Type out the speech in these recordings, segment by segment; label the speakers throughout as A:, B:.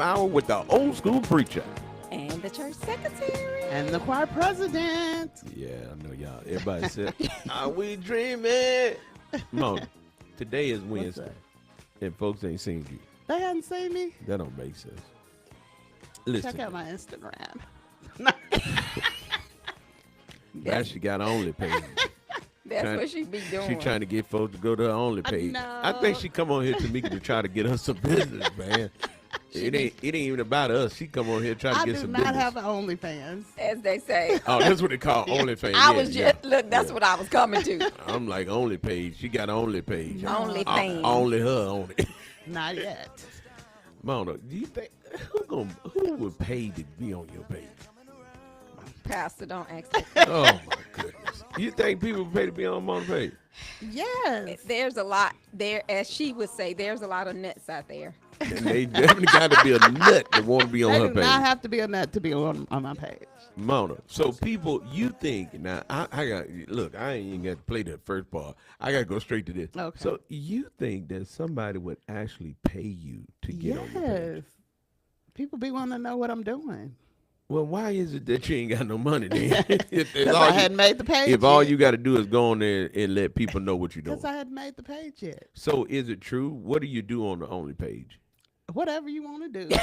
A: Hour with the old school preacher.
B: And the church secretary.
C: And the choir president.
A: Yeah, I know y'all. Everybody said, "Are we dreaming?" Mona, today is Wednesday, and folks ain't seen you.
C: They hadn't seen me.
A: That don't make sense. Listen,
C: Check out my Instagram.
A: now she got an only page.
B: That's what she be doing.
A: She trying to get folks to go to her only page.
C: No.
A: I think she come on here to to try to get us some business, man. It ain't even about us. She come on here trying to get some business.
C: I do not have an OnlyFans.
B: As they say.
A: Oh, that's what they call OnlyFans.
B: I was just, look, that's what I was coming to.
A: I'm like, only page. She got an only page.
B: Only fans.
A: Only her only.
C: Not yet.
A: Mona, do you think, who would pay to be on your page?
B: Pastor, don't ask that.
A: Oh, my goodness. You think people would pay to be on Mona's page?
C: Yes.
B: There's a lot there, as she would say, there's a lot of nuts out there.
A: And they definitely got to be a nut that want to be on
C: They
A: her
C: do
A: page.
C: not have to be a nut to be on my page.
A: Mona, so people, you think, now, I got, look, I ain't even got to play that first part. I got to go straight to this.
C: Okay.
A: So you think that somebody would actually pay you to get on your page?
C: Yes. People be wanting to know what I'm doing.
A: Well, why is it that you ain't got no money then? If
C: Because I hadn't made the page
A: If all
C: yet.
A: you got to do is go on there and let people know what you're doing.
C: Because I hadn't made the page yet.
A: So is it true? What do you do on the only page?
C: Whatever you want to do.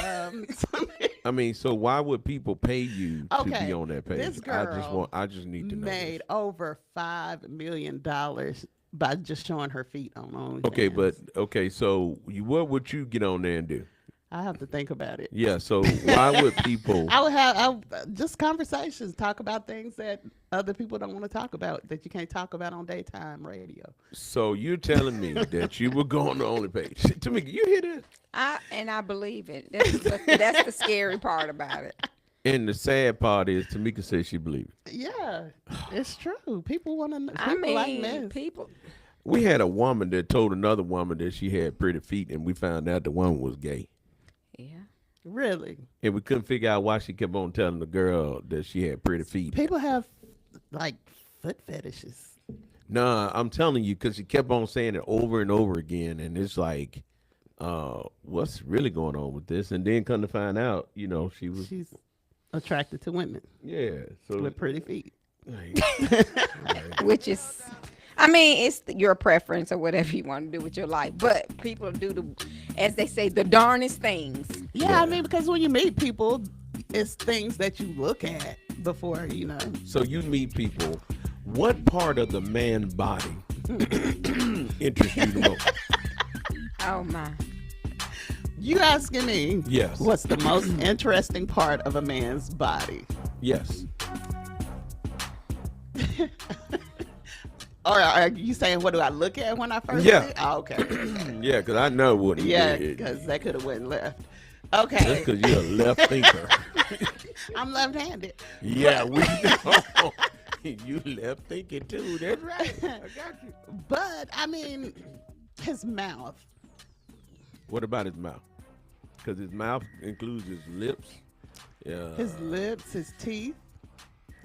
A: I mean, so why would people pay you to
C: Okay,
A: be on that page?
C: this girl
A: I just need to know.
C: made over $5 million by just showing her feet on OnlyFans.
A: Okay, so what would you get on there and do?
C: I have to think about it.
A: Yeah, so why would people?
C: I would have just conversations, talk about things that other people don't want to talk about, that you can't talk about on daytime radio.
A: So you're telling me that you would go on the only page? Tamika, you hear this?
B: I believe it. That's the scary part about it.
A: And the sad part is Tamika says she believes it.
C: Yeah, it's true. People want to know.
B: I mean,
C: like this.
B: people.
A: We had a woman that told another woman that she had pretty feet, and we found out the woman was gay.
B: Yeah.
C: Really?
A: And we couldn't figure out why she kept on telling the girl that she had pretty feet.
C: People have, like, foot fetishes.
A: Nah, I'm telling you, because she kept on saying it over and over again, and it's like, what's really going on with this? And then come to find out,
C: She's attracted to women
A: so
C: with pretty feet.
B: Which is, I mean, it's your preference or whatever you want to do with your life. But people do as they say, the darnest things.
C: Yeah, I mean, because when you meet people, it's things that you look at before,
A: So you meet people. What part of the man body interests you the most?
B: Oh, my.
C: You asking me?
A: Yes.
C: What's the most interesting part of a man's body?
A: Yes.
C: Or are you saying what do I look at when I first
A: Yeah.
C: see it? Oh, okay.
A: Yeah, because I know what he
C: Yeah,
A: did.
C: because that could have went left.
A: That's
C: Okay.
A: because you're a left thinker.
C: I'm left-handed.
A: Yeah, we know. You left thinking too. That's right. I got you.
C: But, I mean, his mouth.
A: What about his mouth? Because his mouth includes his lips.
C: His lips, his teeth,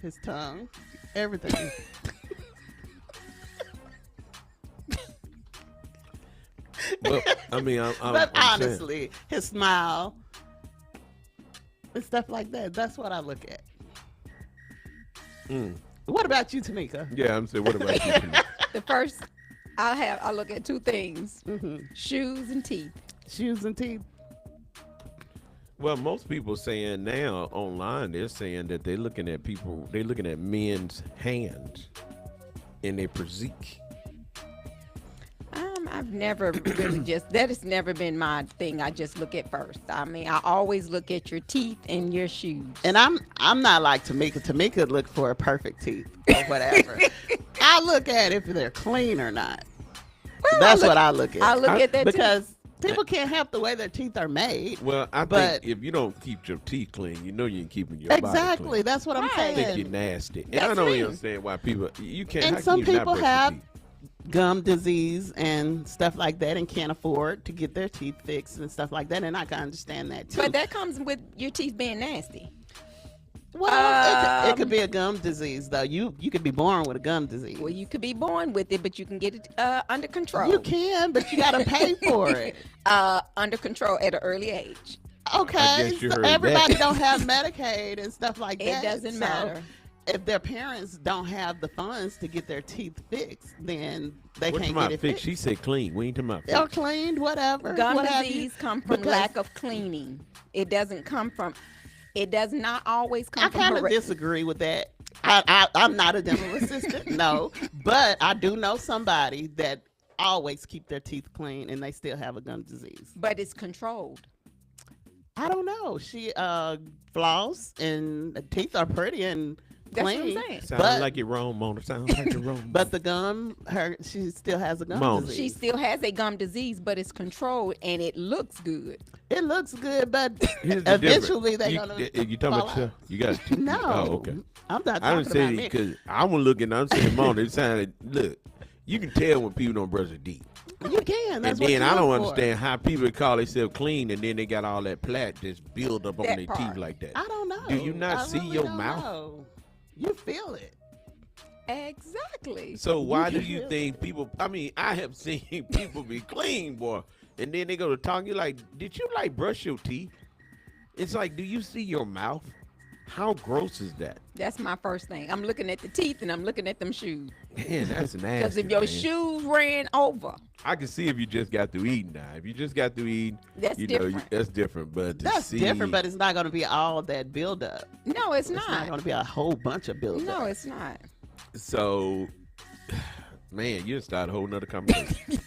C: his tongue, everything.
A: But I mean,
C: But
A: I'm saying,
C: honestly, his smile and stuff like that, that's what I look at. What about you, Tamika?
A: yeah, I'm saying, what about you? Tamika?
B: The first, I look at two things: shoes and teeth.
C: Shoes and teeth.
A: Well, most people saying now online, they're saying that they're looking at men's hands in their physique.
B: I've never really that has never been my thing. I just look at first. I mean, I always look at your teeth and your shoes.
C: And I'm not like Tamika. Tamika look for a perfect teeth or whatever. I look at if they're clean or not.
B: Well,
C: That's what I look at.
B: I look at that too.
C: because people can't help the way their teeth are made.
A: Well, I
C: But-
A: think if you don't keep your teeth clean, you know you ain't keeping your body
C: Exactly.
A: clean.
C: That's what I'm
B: Right.
A: I think
C: saying.
A: you're nasty. And I
C: That's
A: don't
C: me.
A: understand why people, you can't.
C: And
A: how
C: some
A: can you not
C: people
A: brush your
C: have
A: teeth?
C: gum disease and stuff like that and can't afford to get their teeth fixed and stuff like that. And I can understand that too.
B: But that comes with your teeth being nasty.
C: Well, it could be a gum disease though. You could be born with a gum disease.
B: Well, you could be born with it, but you can get it under control.
C: You can, but you got to pay for it.
B: Under control at an early age.
C: Okay,
A: guess you
C: so
A: heard
C: everybody
A: that.
C: don't have Medicaid and stuff like
B: It
C: that.
B: doesn't
C: So
B: matter.
C: if their parents don't have the funds to get their teeth fixed, then they
A: What you
C: can't
A: about
C: get it
A: fix?
C: fixed.
A: She said clean. We ain't talking about
C: Or
A: fix.
C: cleaned, whatever.
B: Gum
C: what have you.
B: disease come from
C: Because
B: lack of cleaning. It doesn't come from. It does not always come
C: I
B: from.
C: kind of disagree with that. I'm not a dental assistant, no, but I do know somebody that always keep their teeth clean and they still have a gum disease.
B: But it's controlled.
C: I don't know. She floss and the teeth are pretty and
B: That's what I'm
C: clean.
B: saying.
A: Sound
C: But-
A: like you're wrong, Mona. Sound like you're wrong.
C: But the gum, she still has a gum
A: Mona.
C: disease.
B: She still has a gum disease, but it's controlled and it looks good.
C: It looks good, but
A: Here's the
C: eventually they're
A: you,
C: gonna
A: you talking
C: fall
A: about
C: out.
A: you got
C: No,
A: Oh, okay.
C: I'm not
A: I
C: talking
A: don't say
C: about me.
A: because I was looking. I'm saying, Mona. It sounded. Look, you can tell when people don't brush their teeth.
C: You can. That's
A: And
C: what
A: then
C: you
A: I don't
C: look for.
A: understand how people call themselves clean and then they got all that plaque just build up on
B: That
A: their
B: part.
A: teeth like that.
C: I don't know.
A: Do you not
C: I
A: see
C: really
A: your
C: don't
A: mouth?
C: know. You feel it.
B: Exactly.
A: So why do
C: can
A: you
C: feel
A: think people? I mean, I have seen people be clean, boy, and then they go to talk. You like, did you like brush your teeth? It's like, do you see your mouth? How gross is that?
B: That's my first thing. I'm looking at the teeth and I'm looking at them shoes.
A: Man, that's nasty.
B: Because if your
A: man.
B: shoes ran over,
A: I can see if you just got through eating now. If you just got through eating,
B: That's
A: you
B: different.
A: know, that's different. But to
C: That's
A: see,
C: different, but it's not going to be all that buildup.
B: no, it's
C: It's not
B: not.
C: going to be a whole bunch of buildup.
B: No, it's not.
A: so, man, you start a whole nother conversation.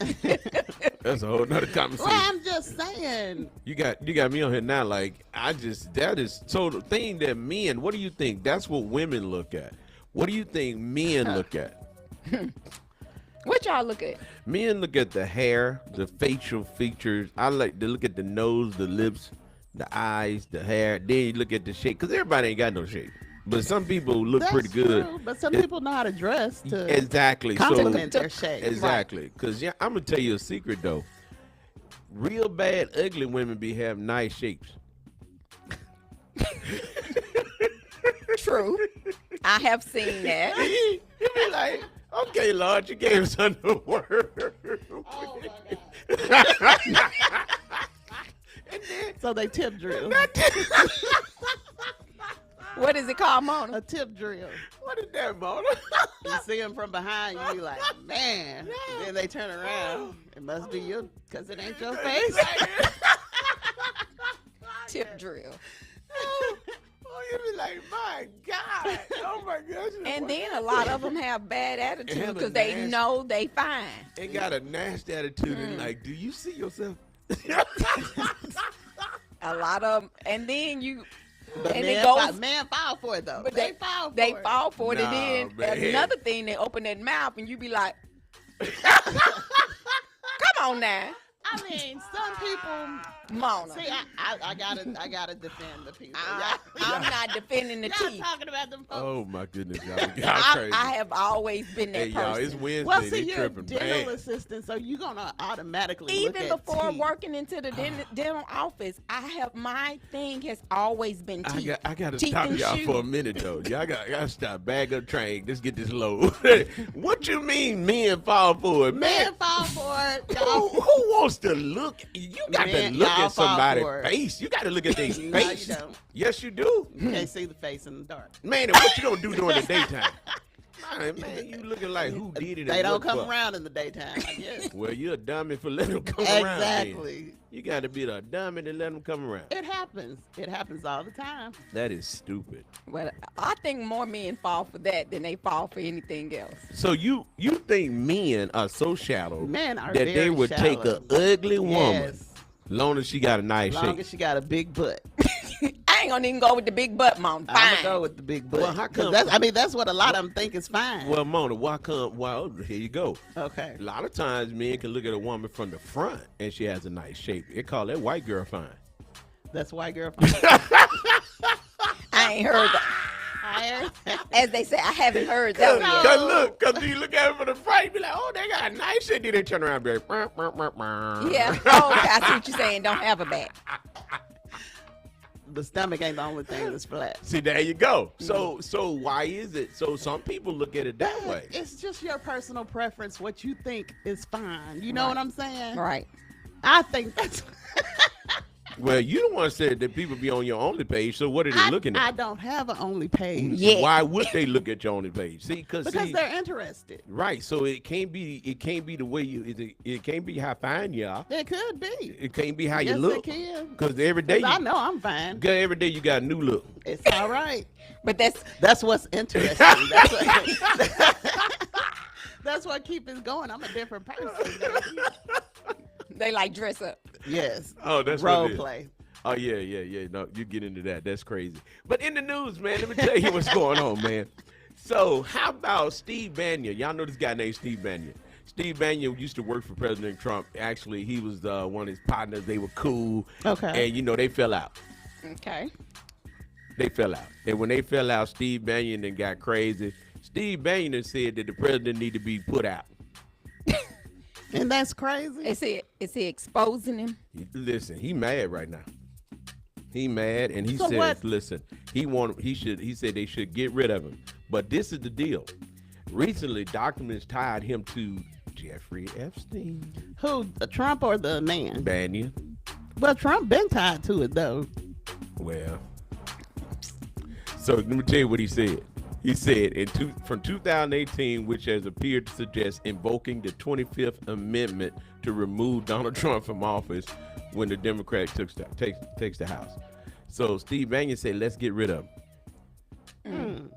A: That's a whole nother conversation.
C: Well, I'm just saying.
A: You got me on here now. Like that is so the thing that men. What do you think? That's what women look at. What do you think men look at?
B: What y'all look at?
A: Men look at the hair, the facial features. I like to look at the nose, the lips, the eyes, the hair. Then you look at the shape, because everybody ain't got no shape. But some people look
C: That's
A: pretty good.
C: true, but some
A: It-
C: people know how to dress to
A: Exactly. So
C: complement their shape.
A: exactly. Because yeah, I'm gonna tell you a secret though. Real bad, ugly women be have nice shapes.
B: True. I have seen that.
A: You be like, okay, Lord, you gave us another word.
C: Oh,
A: and then
C: So they tip drill.
B: What is it called, Mona?
C: A tip drill.
A: what is that, Mona?
C: You see them from behind, you be like, man. Then they turn around. It must be you, because it ain't your face.
B: Tip drill.
A: Oh, you be like, my God. Oh my gosh.
B: And then a lot of them have bad attitude
A: have a
B: because they
A: nasty-
B: know they fine.
A: They got a nasty attitude and like, do you see yourself?
B: A lot of them, and then you,
C: But
B: and
C: men,
B: it goes.
C: men fall for it, though.
B: But
C: they fall for
B: they
C: it.
B: fall for it,
A: Nah,
B: and then
A: man.
B: another thing, they open that mouth, and you be like, "Come on now,
C: I mean, some people.
B: Mona."
C: See, I gotta defend the people.
B: I'm not defending the
C: Y'all
B: teeth.
C: talking about them folks.
A: Oh my goodness, y'all crazy.
B: I have always been that
A: Hey y'all, it's
B: person.
A: Wednesday.
C: Well,
A: they
C: see, you're a
A: tripping
C: dental
A: bad.
C: assistant, so you're gonna automatically look
B: Even
C: at
B: before
C: teeth.
B: working into the dental office, my thing has always been teeth.
A: I gotta
B: Teeth
A: stop
B: and
A: y'all
B: shoes.
A: for a minute though. Y'all gotta stop. Bag up train. Let's get this low. What you mean men fall for it?
C: Men
A: Man,
C: fall for it.
A: who,
C: Y'all.
A: who wants to look? You got
C: Man,
A: to look
C: y'all
A: at
C: fall
A: somebody's
C: for it.
A: face. You got to look at their
C: No, you
A: face.
C: don't.
A: Yes, you do.
C: You can't see the face in the dark.
A: Man, and what you gonna do during the daytime? Man, you looking like who did it?
C: They
A: and
C: don't
A: what
C: come
A: for.
C: around in the daytime, I guess.
A: Well, you're a dummy for letting them come around. then.
C: Exactly.
A: You got to be the dummy to let them come around.
C: It happens. It happens all the time.
A: That is stupid.
B: Well, I think more men fall for that than they fall for anything else.
A: So you think men are so shallow
C: Men are
A: that they
C: very
A: would take
C: shallow.
A: an ugly woman,
C: Yes.
A: long as she got a nice
C: As long
A: shape?
C: as she got a big butt.
B: I ain't gonna even go with the big butt, Mom.
C: I'm
B: Fine.
C: gonna go with the big butt.
A: Well, how
C: 'Cause
A: come-
C: that's what a lot of them think is fine.
A: Well, Mona, why come? Well, here you go.
C: Okay.
A: A lot of times, men can look at a woman from the front and she has a nice shape. They call that white girl fine.
C: That's white girl.
B: I ain't heard that. As they say, I haven't heard that one yet.
A: Cause look, cause you look at it from the front, you be like, oh, they got a nice shape. Then they turn around and be like, "Brr, brr, brr, brr."
B: Yeah. Oh, okay. I see what you're saying. Don't have a back.
C: The stomach ain't the only thing that's flat.
A: See, there you go. So why is it? So some people look at it that way.
C: It's just your personal preference, what you think is fine. You know what I'm saying?
B: Right.
C: I think that's
A: Well, you the one said that people be on your only page. So what are they looking
C: I
A: at?
C: don't have an only page
B: Yeah.
A: Why would they look at your only page? See,
C: because
A: see,
C: they're interested.
A: right. So it can't be the way it can't be how fine you are.
C: It could be.
A: It can't be how you
C: Yes,
A: look.
C: it can.
A: Because every day,
C: 'Cause I know I'm fine.
A: every day you got a new look.
C: It's all right.
B: But that's
C: That's what's interesting. That's what keeps it going. I'm a different person. baby.
B: they like dress up.
C: Yes.
A: Oh, that's
C: Role
A: what it is.
C: play.
A: Oh yeah. No, you get into that. That's crazy. But in the news, man, let me tell you what's going on, man. So how about Steve Bannon? Y'all know this guy named Steve Bannon. Steve Bannon used to work for President Trump. Actually, he was one of his partners. They were cool.
C: Okay.
A: And they fell out.
B: Okay.
A: They fell out. And when they fell out, Steve Bannon then got crazy. Steve Bannon said that the president need to be put out.
C: And that's crazy.
B: Is he exposing him?
A: Listen, he mad right now. He mad, and he
C: So
A: says,
C: what?
A: listen, he said they should get rid of him. But this is the deal. Recently, documents tied him to Jeffrey Epstein.
C: Who, Trump or the man?
A: Bannon.
C: Well, Trump been tied to it though.
A: Well, so let me tell you what he said. He said from 2018, which has appeared to suggest invoking the 25th Amendment to remove Donald Trump from office when the Democrat takes the House. So Steve Bannon said, let's get rid of him.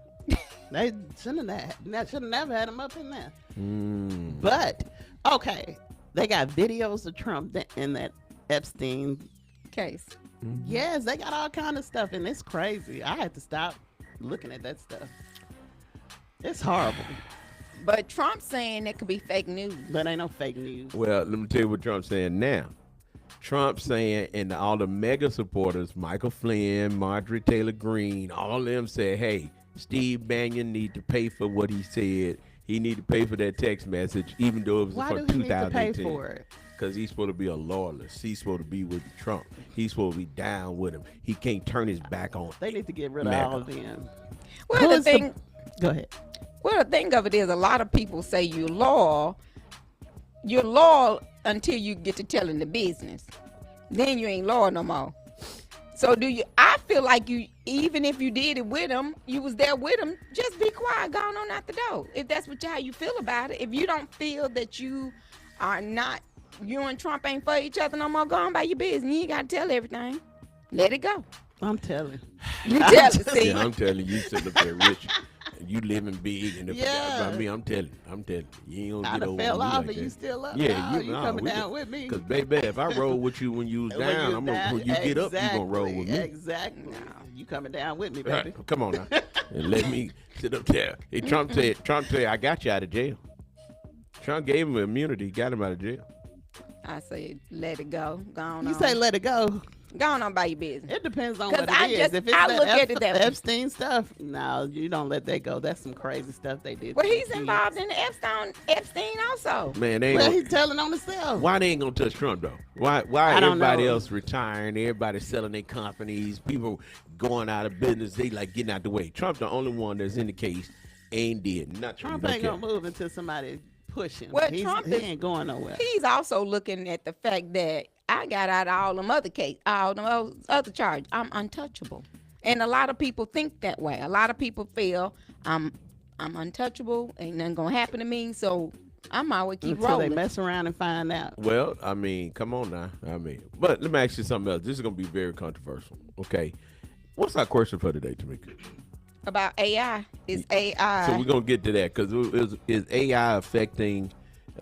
C: They shouldn't have never had him up in there.
A: Mm.
C: But okay, they got videos of Trump in that Epstein.
B: Case.
C: Yes, they got all kind of stuff, and it's crazy. I had to stop looking at that stuff. It's horrible,
B: But Trump saying it could be fake news.
C: but ain't no fake news.
A: Well, let me tell you what Trump's saying now. Trump saying, and all the mega supporters, Michael Flynn, Marjorie Taylor Greene, all of them said, hey, Steve Bannon need to pay for what he said. He need to pay for that text message, even though it was
C: Why
A: from
C: do he need to pay
A: 2018.
C: for it?
A: Because he's supposed to be a loyalist. He's supposed to be with Trump. He's supposed to be down with him. He can't turn his back on.
C: They need to get rid of
A: Mega.
C: all of them.
B: Well,
C: Who
B: the
C: is
B: thing.
C: Go ahead.
B: Well, the thing of it is, a lot of people say you're loyal. You're loyal until you get to telling the business. Then you ain't loyal no more. So do you? I feel like you, even if you did it with him, you was there with him. Just be quiet, going on out the door. If that's how you feel about it. If you don't feel that you are not, you and Trump ain't for each other no more, go on by your business. You ain't got to tell everything. Let it go.
C: I'm telling.
B: You tell it. See,
A: Yeah, I'm telling you, sitting up there rich. You living big, and if you
C: Yeah.
A: got about me, I'm telling you ain't gonna
C: I
A: get
C: done
A: over
C: fell
A: on me
C: off
A: like
C: and you
A: that.
C: still up.
A: Yeah,
C: No,
A: you
C: you
A: nah,
C: coming
A: we
C: down
A: could-
C: with me.
A: Cause baby, if I roll with you when you was
C: When
A: down,
C: you
A: I'm gonna,
C: down-
A: when you get up, you gonna roll with me.
C: Exactly. You coming down with me, baby.
A: Right, come on now, and let me sit up there. Hey, Trump said, I got you out of jail. Trump gave him immunity, got him out of jail.
B: I say let it go. Go on.
C: You say let it go.
B: go on by your business.
C: It depends on
B: 'Cause
C: what
B: I
C: it is.
B: just-
C: If it's
B: I
C: the
B: look at it that way.
C: Epstein stuff, no, you don't let that go. That's some crazy stuff they did.
B: Well,
C: to the
B: he's
C: kids.
B: involved in the Epstein also.
A: Man, they ain't
C: Well,
A: gonna,
C: he's telling on himself.
A: why they ain't gonna touch Trump though? Why
C: I don't
A: everybody
C: know.
A: else retiring? Everybody selling their companies. People going out of business. They like getting out the way. Trump the only one that's in the case. Ain't did nothing.
C: Trump
A: Don't
C: ain't
A: care.
C: gonna move until somebody push him.
B: Well,
C: he
B: Trump is-
C: ain't going nowhere.
B: He's also looking at the fact that I got out of all them other all them other charges. I'm untouchable, and a lot of people think that way. A lot of people feel I'm untouchable. Ain't nothing gonna happen to me, so I'm always keep
C: Until
B: rolling.
C: they mess around and find out.
A: Well, I mean, come on now. But let me ask you something else. This is gonna be very controversial. Okay, what's our question for today, Tamika?
B: About AI. Is AI?
A: So we're gonna get to that because is AI affecting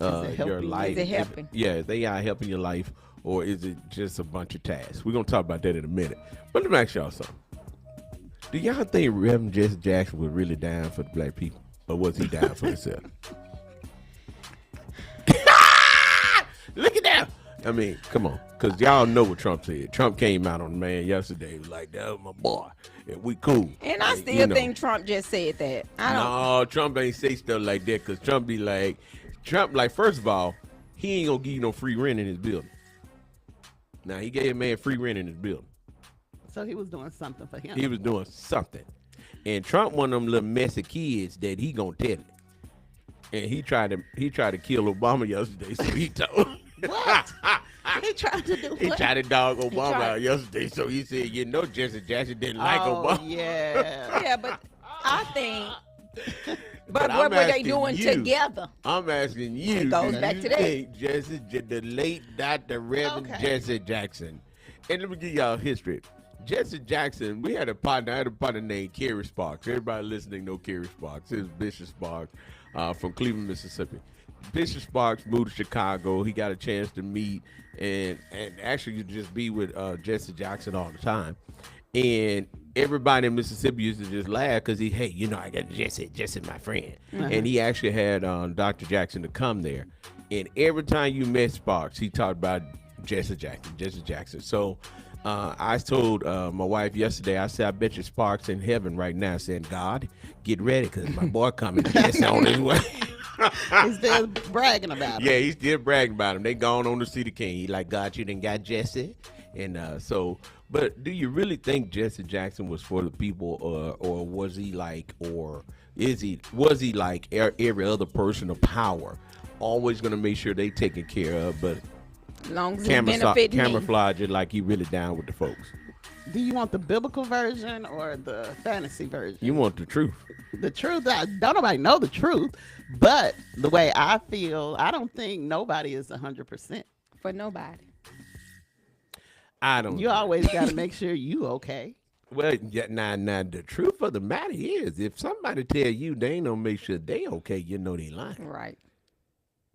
C: Is it
A: your
C: helping?
A: life?
B: Is it helping?
A: Is AI helping your life, or is it just a bunch of tasks? We're gonna talk about that in a minute. But let me ask y'all something. Do y'all think Reverend Jesse Jackson was really down for the black people, or was he down for himself? Look at that. I mean, come on, because y'all know what Trump said. Trump came out on the man yesterday, was like, that was my boy, and we cool.
B: and I
A: Like,
B: still
A: you know.
B: think Trump just said that. I don't.
A: No, Trump ain't say stuff like that because Trump be like, first of all, he ain't gonna give you no free rent in his building. Now, he gave a man free rent in his building.
C: So he was doing something for him.
A: He was doing something. And Trump one of them little messy kids that he gonna tell it. And he tried to kill Obama yesterday, so he told
C: What? He tried to do
A: He
C: what?
A: tried to dog Obama
B: tried-
A: out yesterday, so he said, Jesse Jackson didn't like Obama.
C: Yeah.
B: Yeah, but I think. But
A: I'm
B: what were they
A: asking
B: doing
A: you.
B: together?
A: I'm asking you.
B: It goes
A: do
B: back
A: you
B: to that.
A: think the late Dr. Reverend
C: Okay.
A: Jesse Jackson, and let me give y'all history. Jesse Jackson, I had a partner named Kerry Sparks. Everybody listening know Kerry Sparks. It was Bishop Sparks from Cleveland, Mississippi. Bishop Sparks moved to Chicago. He got a chance to meet and actually just be with Jesse Jackson all the time. And everybody in Mississippi used to just laugh because I got Jesse my friend. And he actually had Dr. Jackson to come there. And every time you met Sparks, he talked about Jesse Jackson. So I told my wife yesterday, I said, I bet you Sparks in heaven right now saying, God, get ready because my boy coming Jesse on his way.
C: He's still bragging about it.
A: Yeah, he's still bragging about him. They gone on to see the king. He like, God, you done got Jesse. And but do you really think Jesse Jackson was for the people, or was he like, was he like every other person of power, always gonna make sure they taken care of, but
B: As long as it benefit me.
A: camouflage it like he really down with the folks?
C: Do you want the biblical version or the fantasy version?
A: You want the truth?
C: The truth, don't nobody know the truth, but the way I feel, I don't think nobody is 100%.
B: For nobody.
A: I don't.
C: You always got to make sure you okay.
A: Well, yeah, now the truth of the matter is, if somebody tell you they ain't gonna make sure they okay, you know they lying.
B: Right.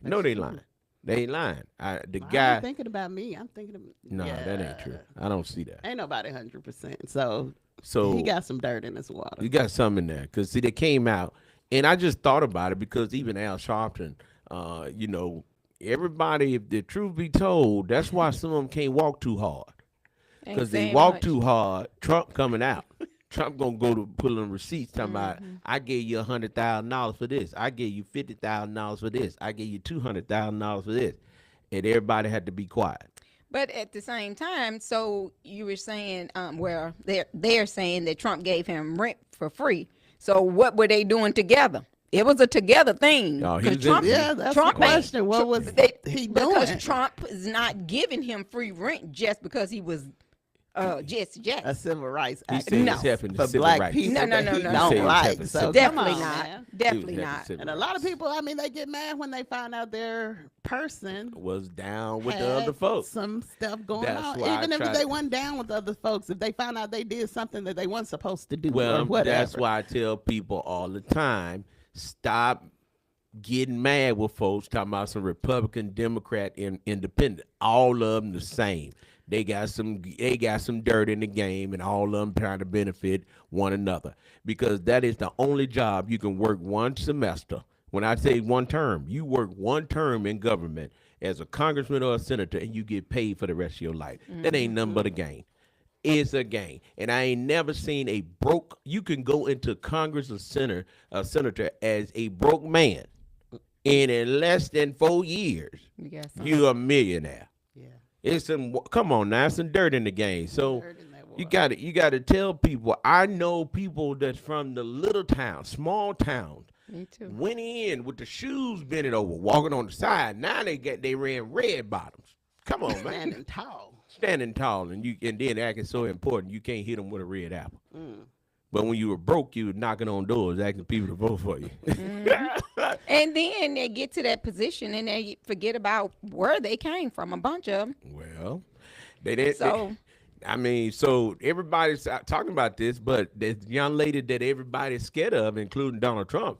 A: No, they lying. They ain't lying. The
C: I'm
A: guy.
C: not thinking about me. I'm thinking of
A: No,
C: yeah.
A: that ain't true. I don't see that.
C: Ain't nobody 100%. So
A: So
C: he got some dirt in his water.
A: you got something in there, because see, they came out, and I just thought about it because even Al Sharpton, everybody. If the truth be told, that's why some of them can't walk too hard,
B: Ain't
A: because they
B: saying
A: walk
B: much.
A: too hard. Trump coming out. Trump gonna go to pull them receipts talking about, I gave you $100,000 for this. I gave you $50,000 for this. I gave you $200,000 for this, and everybody had to be quiet.
B: But at the same time, so you were saying, they're saying that Trump gave him rent for free. So what were they doing together? It was a together thing.
A: No, he
B: 'Cause
A: was in-
C: Yeah, that's
B: Trump
C: the question. What was he doing?
B: Because Trump is not giving him free rent just because he was Jesse
C: A
B: Jackson.
C: civil rights
A: He
C: act
A: said
B: No.
A: it's helping the
C: for
A: civil
C: black
A: rights.
C: people
B: No,
C: that
B: no,
C: he
B: no,
C: don't
A: He said it's
C: like.
A: helping
C: So
A: civil
B: Definitely
C: come on,
B: not.
C: man.
B: Definitely
A: He was
B: not.
A: helping civil
C: And a lot of
A: rights.
C: people, I mean, they get mad when they find out their person
A: Was down with the
C: had
A: other folks.
C: some stuff going
A: That's
C: on.
A: why I
C: Even if
A: tried
C: they
A: to-
C: weren't down with other folks, if they found out they did something that they weren't supposed to do or
A: Well,
C: whatever.
A: that's why I tell people all the time, stop getting mad with folks talking about some Republican, Democrat, and Independent. All of them the same. They got some dirt in the game, and all of them trying to benefit one another, because that is the only job you can work one semester. When I say one term, you work one term in government as a congressman or a senator, and you get paid for the rest of your life. That ain't nothing but a game. It's a game. And I ain't never seen a broke. You can go into Congress or senator as a broke man, and in less than 4 years,
B: You got some.
A: you're a millionaire.
C: yeah.
A: It's come on now, some dirt in the game. So
C: Dirt in that
A: you
C: water.
A: got to tell people. I know people that's from the little town, small town,
B: Me too.
A: went in with the shoes bending over, walking on the side. Now they ran red bottoms. Come on, man.
C: Standing tall.
A: Standing tall, and then acting so important, you can't hit them with a red apple.
C: Mm.
A: But when you were broke, you were knocking on doors, asking people to vote for you.
B: And then they get to that position and they forget about where they came from. A bunch of them.
A: Well, they didn't.
B: So
A: So everybody's talking about this, but this young lady that everybody's scared of, including Donald Trump,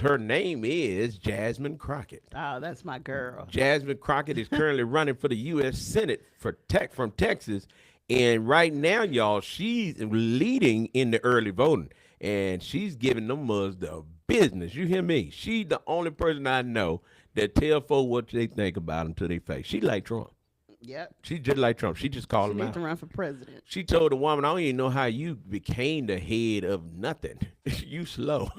A: her name is Jasmine Crockett.
C: Oh, that's my girl.
A: Jasmine Crockett is currently running for the U.S. Senate from Texas. And right now, y'all, she's leading in the early voting. And she's giving them mugs the business. You hear me? She's the only person I know that tell folks what they think about him to their face. She like Trump.
C: Yep.
A: She just like Trump. She just called
C: She
A: him
C: needs
A: out.
C: to run for president.
A: She told the woman, I don't even know how you became the head of nothing. You slow.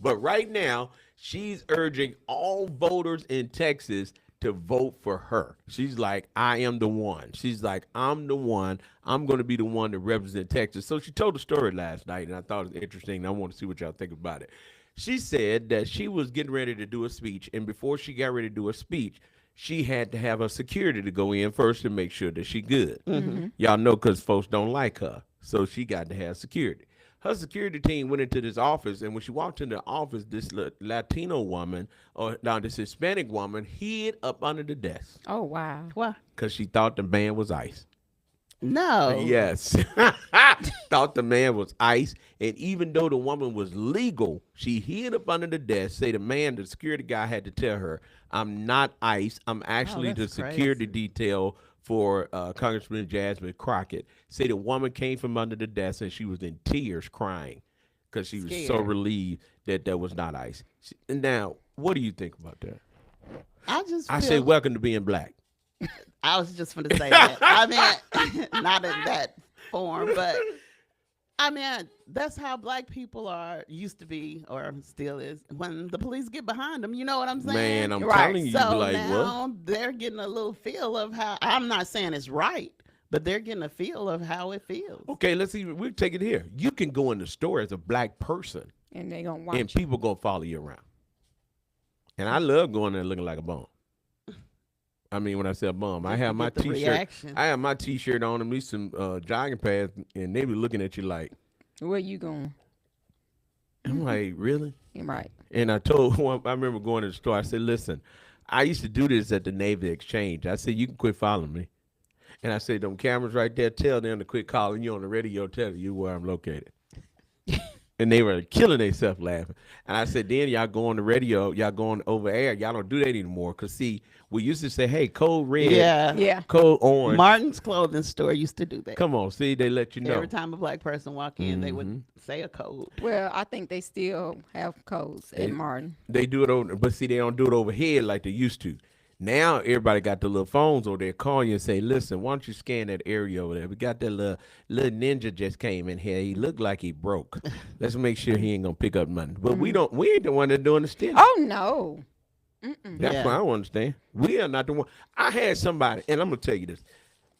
A: But right now, she's urging all voters in Texas to vote for her. She's like, I am the one. She's like, I'm the one. I'm going to be the one to represent Texas. So she told the story last night, and I thought it was interesting. And I want to see what y'all think about it. She said that she was getting ready to do a speech, and before she got ready to do a speech, she had to have her security to go in first to make sure that she good. Y'all know because folks don't like her. So she got to have security. Her security team went into this office, and when she walked into the office, this Latino woman, or now this Hispanic woman, hid up under the desk.
B: Oh, wow.
C: Why?
A: Because she thought the man was ICE.
C: No.
A: Yes. Thought the man was ICE. And even though the woman was legal, she hid up under the desk. Say the security guy had to tell her, I'm not ICE. I'm actually the
C: that's
A: security
C: crazy.
A: detail for Congressman Jasmine Crockett. Say the woman came from under the desk and she was in tears crying because she was so
C: Scared.
A: relieved that was not ICE. Now, what do you think about that?
C: I
A: say, welcome to being black.
C: I was just going to say that. I mean, not in that form, but I mean, that's how black people used to be, or still is, when the police get behind them. You know what I'm saying?
A: Man, I'm
B: Right.
A: telling you,
C: So
A: like,
C: now
A: what?
C: they're getting a little feel of how, I'm not saying it's right, but they're getting a feel of how it feels.
A: Okay, let's see. We'll take it here. You can go in the store as a black person,
B: And they going to watch
A: and
B: you.
A: people gonna follow you around. And I love going there looking like a bum. I mean, when I say a bum, I
C: Just to
A: have my
C: get the
A: t-shirt.
C: reaction.
A: I have my t-shirt on and me some jogging pants, and they be looking at you like,
B: Where you going?
A: I'm like, really?
B: Right.
A: And I told one, I remember going to the store. I said, listen, I used to do this at the Navy Exchange. I said, you can quit following me. And I said, them cameras right there, tell them to quit calling you on the radio, tell you where I'm located. And they were killing themselves laughing. And I said, then y'all go on the radio, y'all going over air. Y'all don't do that anymore. Because, see, we used to say, hey, code red,
C: Yeah.
B: Yeah.
A: code orange.
C: Martin's clothing store used to do that.
A: Come on, see, they let you know.
C: Every time a black person walk in, they would say a code.
B: Well, I think they still have codes at Martin.
A: They do it over, but see, they don't do it overhead like they used to. Now everybody got the little phones over there, call you and say, listen, why don't you scan that area over there? We got that little ninja just came in here. He looked like he broke. Let's make sure he ain't gonna pick up money. But we ain't the one that doing the stealing.
B: Oh, no.
A: That's
C: Yeah.
A: what I don't understand. We are not the one. I had somebody, and I'm gonna tell you this.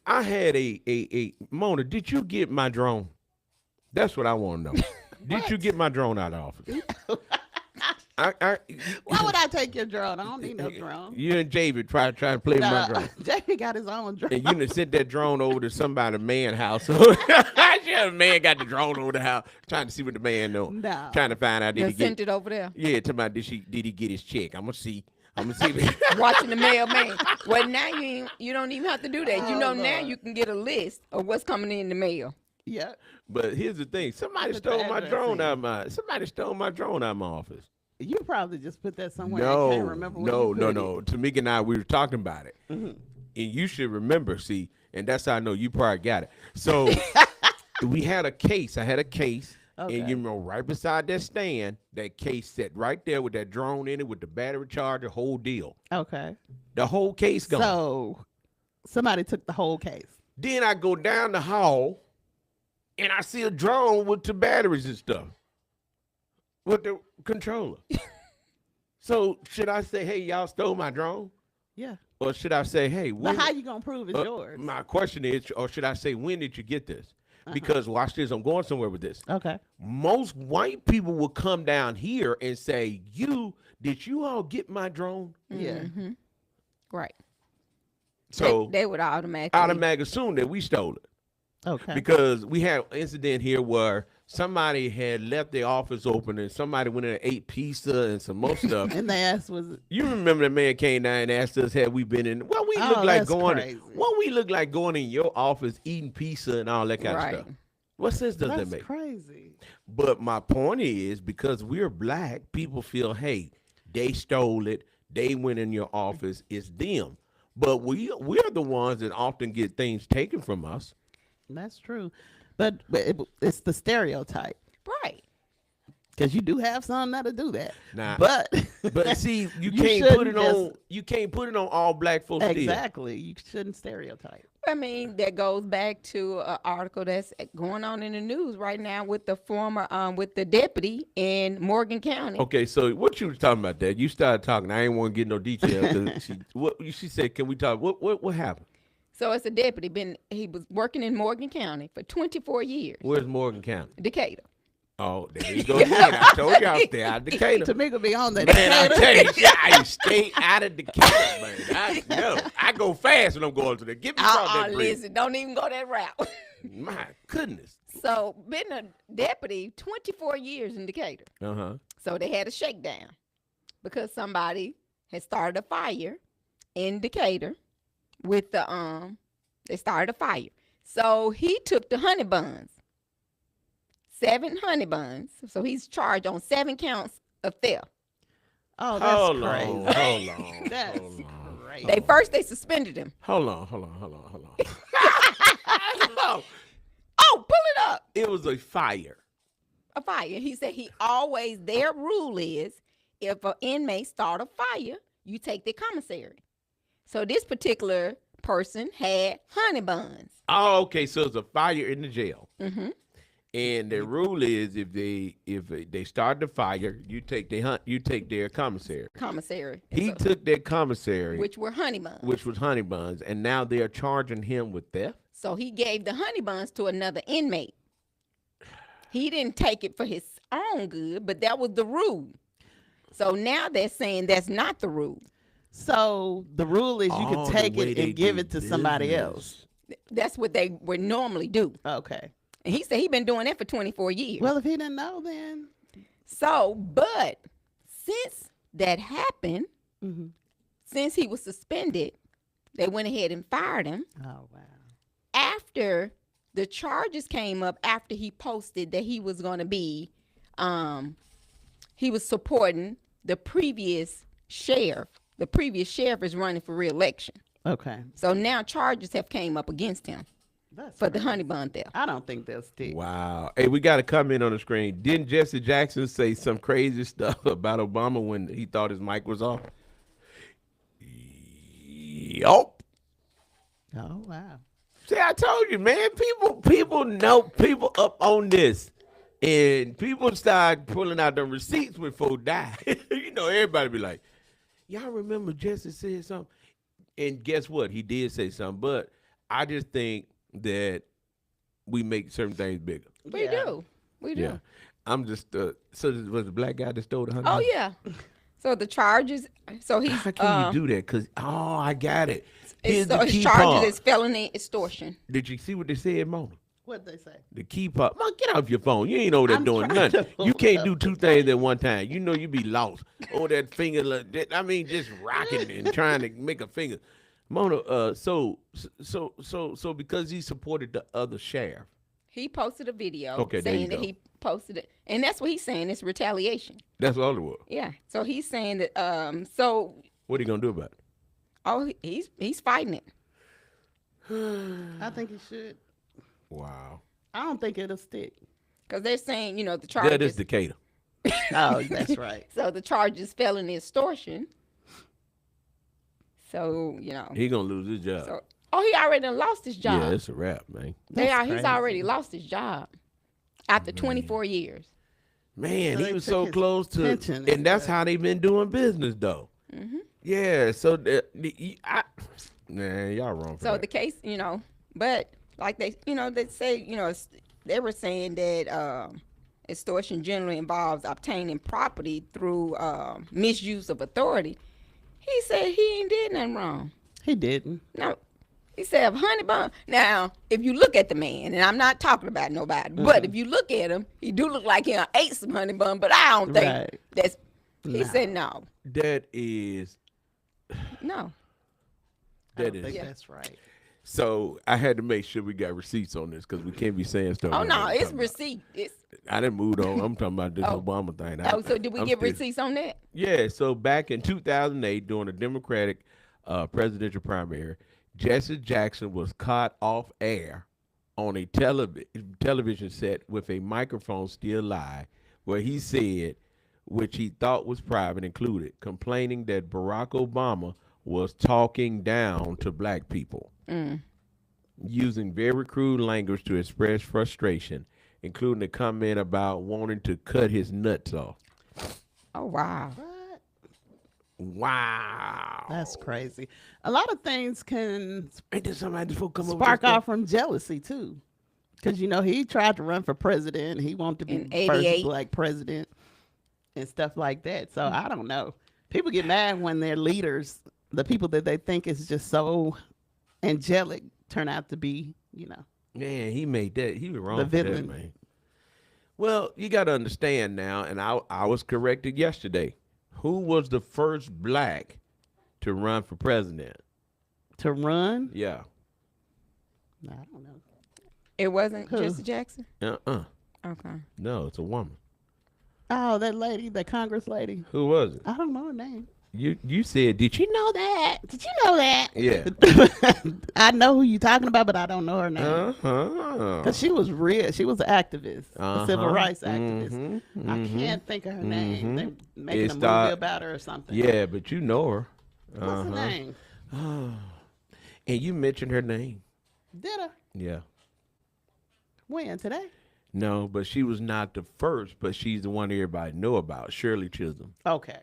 A: I had a Mona, did you get my drone? That's what I want to know. Did you get my drone out of the office?
C: Why would I take your drone? I don't need no drone.
A: You and JV try to play with my drone.
C: Jamie got his own drone.
A: And you done sent that drone over to somebody's man house. Yeah, the man got the drone over the house, trying to see what the man know.
C: No.
A: Trying to find out did he
B: Just sent
A: get.
B: it over there.
A: Yeah, talking about did he get his check? I'm gonna see.
B: Watching the mailman. Well, now you don't even have to do that. You know, now
C: Lord.
B: you can get a list of what's coming in the mail.
C: Yeah.
A: But here's the thing: somebody
C: Put the
A: stole my
C: address
A: drone
C: in.
A: out of my. Somebody stole my drone out of my office.
C: You probably just put that somewhere. I can't remember where you put
A: No. Tamika and I, we were talking about it. And you should remember, see, and that's how I know you probably got it. So we had a case. I had a case.
C: Okay.
A: And you know, right beside that stand, that case sat right there with that drone in it with the battery charger, whole deal.
C: Okay.
A: The whole case gone.
C: So somebody took the whole case.
A: Then I go down the hall and I see a drone with the batteries and stuff. With the controller. So should I say, hey, y'all stole my drone?
C: Yeah.
A: Or should I say, hey,
C: But how you gonna prove it's yours?
A: my question is, or should I say, when did you get this? Because watch this, I'm going somewhere with this.
C: Okay.
A: Most white people will come down here and say, did you all get my drone?
C: Yeah.
B: Right.
A: So
B: they would automatically
A: assume that we stole it.
C: Okay.
A: Because we had an incident here where somebody had left their office open and somebody went in and ate pizza and some more stuff.
C: And they asked, was it?
A: You remember that man came down and asked us, had we been in? What we look like
C: that's
A: going?
C: crazy.
A: What we look like going in your office eating pizza and all that kind
B: Right.
A: of stuff? What sense does that
C: That's
A: make?
C: crazy.
A: But my point is, because we're black, people feel, hey, they stole it. They went in your office. It's them. But we're the ones that often get things taken from us.
C: That's true. But it's the stereotype.
B: right.
C: Because you do have some that'll do that.
A: Nah.
C: But
A: But see, you
C: You
A: can't put it
C: shouldn't just-
A: on. You can't put it on all black folks. Still.
C: exactly. You shouldn't stereotype.
B: I mean, that goes back to an article that's going on in the news right now with the former, with the deputy in Morgan County.
A: Okay, so what you was talking about? That you started talking. I ain't want to get no details. 'Cause she said, "Can we talk? What happened?
B: So it's a deputy. He was working in Morgan County for 24 years.
A: Where's Morgan County?
B: Decatur.
A: Oh, there you go again. I told y'all stay out of Decatur.
C: Tamika be on the
A: Man, I
C: Decatur.
A: tell you, I stay out of Decatur, man. I go fast when I'm going to the. Get me across that bridge.
B: Listen, don't even go that route.
A: My goodness.
B: So, been a deputy 24 years in Decatur.
A: Uh-huh.
B: So they had a shakedown because somebody had started a fire in Decatur with the they started a fire. So he took the honey buns. 7 honey buns. So he's charged on 7 counts of theft.
C: Oh, that's
A: Hold
C: crazy.
A: on, hold on.
C: That's
A: hold on.
C: crazy.
B: They suspended him.
A: Hold on.
B: Oh, pull it up.
A: It was a fire.
B: A fire. He said their rule is if an inmate start a fire, you take the commissary. So this particular person had honey buns.
A: Oh, okay. So it's a fire in the jail.
B: Mm-hmm.
A: And the rule is if they start the fire, you take their commissary.
B: Commissary.
A: He
B: So-
A: took their commissary,
B: which were honey buns.
A: which was honey buns, and now they're charging him with theft.
B: So he gave the honey buns to another inmate. He didn't take it for his own good, but that was the rule. So now they're saying that's not the rule.
C: So the rule is you
A: Oh,
C: can
A: the
C: take
A: way
C: it
A: they
C: and give
A: do
C: it to somebody
A: business.
C: else.
B: That's what they would normally do.
C: Okay.
B: And he said he's been doing that for 24 years.
C: Well, if he didn't know, then.
B: So, but since that happened,
C: Mm-hmm.
B: since he was suspended, they went ahead and fired him.
C: Oh, wow.
B: After the charges came up, after he posted that he was going to be, he was supporting the previous sheriff. The previous sheriff is running for re-election.
C: Okay.
B: So now charges have came up against him
C: That's
B: for the
C: crazy.
B: honey bun theft.
C: I don't think they'll stick.
A: Wow. Hey, we got a comment on the screen. Didn't Jesse Jackson say some crazy stuff about Obama when he thought his mic was off? Yup.
C: Oh, wow.
A: See, I told you, man. People know people up on this, and people start pulling out the receipts when folks die. You know, everybody be like, "Y'all remember Jesse said something?" And guess what? He did say something, but I just think that we make certain things bigger.
B: We do.
A: Yeah, I'm just. So it was the black guy that stole the $100?
B: Oh yeah. So the charges. So he's.
A: How can you do that? Cause I got it. Here's
B: So
A: the
B: his
A: key
B: charges
A: part.
B: is felony extortion.
A: Did you see what they said, Mona?
C: What'd they say?
A: The key part. Mom, get off your phone. You ain't over there
C: I'm
A: doing
C: trying
A: nothing.
C: to pull
A: You
C: it
A: can't
C: up.
A: do 2 things at one time. You know you be lost. Oh, that finger. I mean, just rocking and trying to make a finger. Mona. So because he supported the other sheriff.
B: He posted a video
A: Okay, there you
B: saying that
A: go.
B: he posted it, and that's what he's saying. It's retaliation.
A: That's all it was.
B: Yeah. So he's saying that. So
A: What are you gonna do about it?
B: he's fighting it.
C: I think he should.
A: Wow.
C: I don't think it'll stick.
B: Because they're saying, the charges.
A: That is Decatur.
C: Oh, that's right.
B: So the charges felony extortion. So,
A: He gonna lose his job.
B: So, he already done lost his job.
A: Yeah, it's a wrap, man.
C: That's
B: He's
C: crazy.
B: already lost his job after 24 years.
A: Man,
C: So
A: he
C: they
A: was
C: took
A: so
C: his
A: close to,
C: pension
A: and that's
C: stuff.
A: how they been doing business, though.
B: Mm-hmm.
A: Yeah, so man, y'all wrong for
B: So
A: that.
B: the case, but like they say, they were saying that extortion generally involves obtaining property through misuse of authority. He said he ain't did nothing wrong.
C: He didn't.
B: No, he said honey bun. Now, if you look at the man, and I'm not talking about nobody, but if you look at him, he do look like he ate some honey bun. But I don't think
C: Right.
B: that's. He
C: No.
B: said no,
A: That is
B: no.
C: I
A: that
C: don't think
A: is.
C: that's right.
A: So I had to make sure we got receipts on this because we can't be saying stuff.
B: Oh
A: we
B: no,
A: ain't
B: it's
A: talking about.
B: receipt. It's
A: I didn't move on. I'm talking about this
B: Oh.
A: Obama thing.
B: so did we
A: I'm
B: get
A: still-
B: receipts on that?
A: Yeah. So back in 2008, during the Democratic presidential primary, Jesse Jackson was caught off air on a television set with a microphone still live, where he said, which he thought was private included, complaining that Barack Obama was talking down to black people, using very crude language to express frustration, including a comment about wanting to cut his nuts off.
B: Oh wow.
C: What?
A: Wow.
C: That's crazy. A lot of things can
A: Ain't there somebody just come over
C: spark off from jealousy too. Because, he tried to run for president. He wanted to be
B: In
C: the first
B: 88.
C: black president and stuff like that. So I don't know. People get mad when their leaders, the people that they think is just so angelic, turn out to be,
A: Man, he made that. He was wrong
C: the
A: for that,
C: villain.
A: man. Well, you got to understand now, and I was corrected yesterday. Who was the first black to run for president?
C: To run?
A: Yeah.
C: I don't know.
B: It wasn't
C: Who?
B: Jesse Jackson?
A: Uh-uh.
B: Okay.
A: No, it's a woman.
C: Oh, that lady, that Congress lady.
A: Who was it?
C: I don't know her name.
A: You said, did you know that?
C: Did you know that?
A: Yeah.
C: I know who you talking about, but I don't know her name.
A: Uh-huh.
C: Because she was real. She was an activist, a civil
A: Uh-huh.
C: rights activist.
A: Mhm.
C: I
A: Mhm.
C: can't think of her name. They making
A: It's
C: a movie
A: the-
C: about her or something.
A: Yeah, but you know her.
C: What's her name?
A: And you mentioned her name.
C: Did I?
A: Yeah.
C: When? Today?
A: No, but she was not the first, but she's the one everybody know about, Shirley Chisholm.
C: Okay.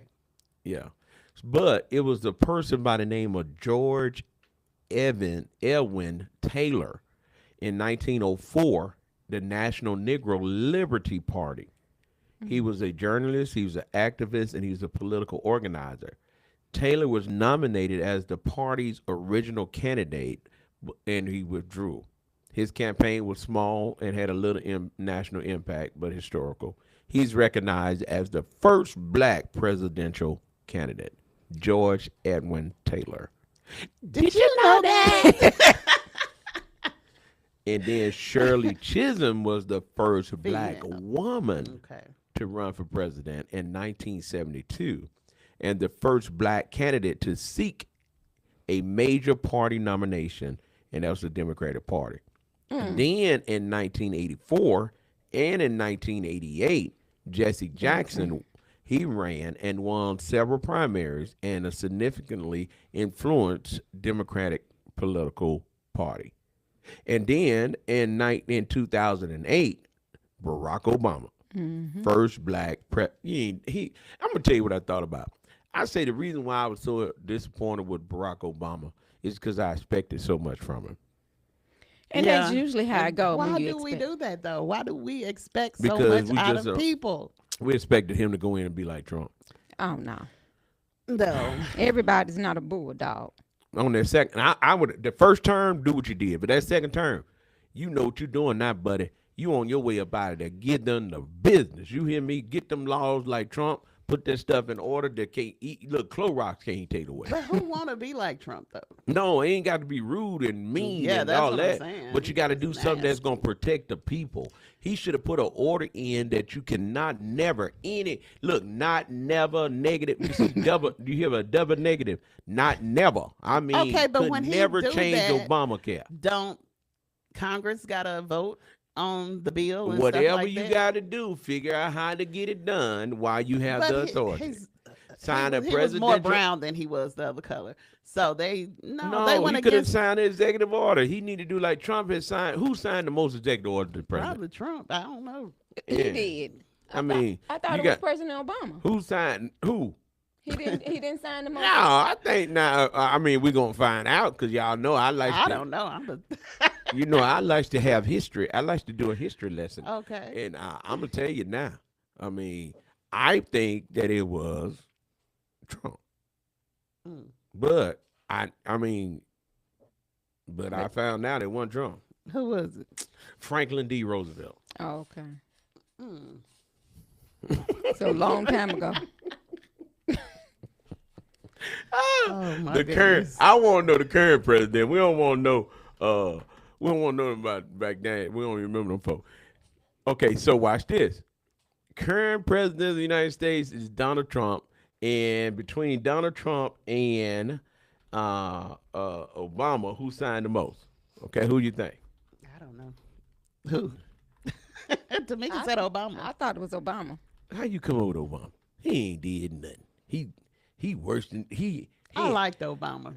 A: Yeah. But it was a person by the name of George Elwin Taylor in 1904, the National Negro Liberty Party. He was a journalist, he was an activist, and he was a political organizer. Taylor was nominated as the party's original candidate, and he withdrew. His campaign was small and had a little national impact, but historical. He's recognized as the first black presidential candidate, George Edwin Taylor.
C: Did you know that?
A: And then Shirley Chisholm was the first black
C: Female.
A: woman
C: Okay.
A: to run for president in 1972, and the first black candidate to seek a major party nomination, and that was the Democratic Party. Then in 1984 and in 1988, Jesse Jackson, he ran and won several primaries and significantly influenced Democratic political party. And then in 2008, Barack Obama, first black I'm gonna tell you what I thought about. I say the reason why I was so disappointed with Barack Obama is because I expected so much from him.
B: And that's usually how it goes.
C: Why
B: when you
C: do we
B: expect.
C: do that, though? Why do we expect so
A: Because
C: much
A: we
C: out
A: just
C: of people?
A: We expected him to go in and be like Trump.
B: Oh, no.
C: No.
B: Everybody's not a bulldog.
A: On their second, I would the first term do what you did, but that second term, you know what you're doing now, buddy. You on your way up out of there. Get done the business. You hear me? Get them laws like Trump. Put that stuff in order. That can't eat. Look, Clorox can't take it away.
C: But who want to be like Trump, though?
A: No, it ain't got to be rude and mean
C: Yeah,
A: and
C: that's
A: all
C: what I'm
A: that.
C: saying.
A: But you got to do
C: That's
A: something that's
C: nasty.
A: going to protect the people. He should have put an order in that you cannot never not never negative. You see double. You hear a double negative? Not never. I mean,
C: Okay, but
A: could
C: when he
A: never
C: do
A: change
C: that,
A: Obamacare.
C: Don't Congress got to vote on the bill and
A: Whatever
C: stuff like
A: you
C: that?
A: got to do, figure out how to get it done while you have
C: But
A: the
C: he-
A: authority.
C: he
A: Sign a
C: was more
A: presidential.
C: brown than he was the other color. So they
A: No,
C: they went
A: he could have
C: against
A: signed an executive order. He need to do like Trump has signed. Who signed the most executive orders to the president?
C: probably Trump. I don't know.
B: He
A: Yeah.
B: did.
A: I mean,
B: I thought
A: you
B: it was
A: got
B: President Obama.
A: who signed who?
B: He didn't sign the
A: No,
B: most.
A: I think now. I mean, we're gonna find out because y'all know I like.
C: I
A: to,
C: don't know. I'm a,
A: You know, I like to have history. I like to do a history lesson.
C: okay.
A: And I'm gonna tell you now. I mean, I think that it was Trump,
C: Mm.
A: but I found out it wasn't Trump.
C: Who was it?
A: Franklin D. Roosevelt.
B: Oh, okay.
C: Mm.
B: So long time ago.
C: Oh my
A: The current.
C: goodness.
A: I want to know the current president. We don't want to know. We don't want to know about back then. We don't even remember them folks. Okay, so watch this. Current president of the United States is Donald Trump, and between Donald Trump and Obama, who signed the most? Okay, who you think?
C: I don't know. Who? Tamika said Obama.
B: I thought it was Obama.
A: How you come over with Obama? He ain't did nothing. He worse than he.
C: I liked Obama.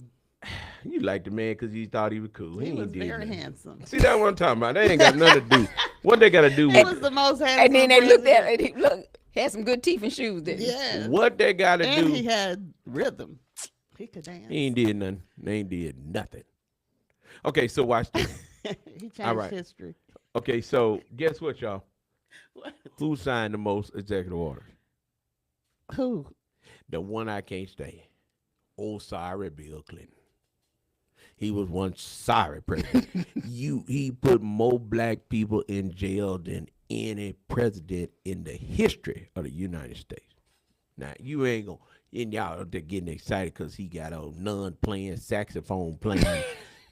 A: You liked the man because you thought he was cool.
C: He
A: ain't
C: was
A: did
C: very
A: nothing.
C: handsome.
A: See, that's what I'm talking about. They ain't got nothing to do. What they got to do
C: He
A: with
C: was the most handsome.
B: And then they looked
C: president.
B: at it. Look, had some good teeth and shoes. Didn't he?
C: Yeah.
A: what they got to
C: And
A: do?
C: he had rhythm. He could dance.
A: He ain't did nothing. They ain't did nothing. Okay, so watch this.
C: He changed
A: All right.
C: history.
A: Okay, so guess what, y'all?
C: What?
A: Who signed the most executive orders?
C: Who?
A: The one I can't stand. Old sorry Bill Clinton. He was one sorry president. He put more black people in jail than any president in the history of the United States. Now you ain't gonna, and y'all they're getting excited because he got a nun playing, saxophone playing,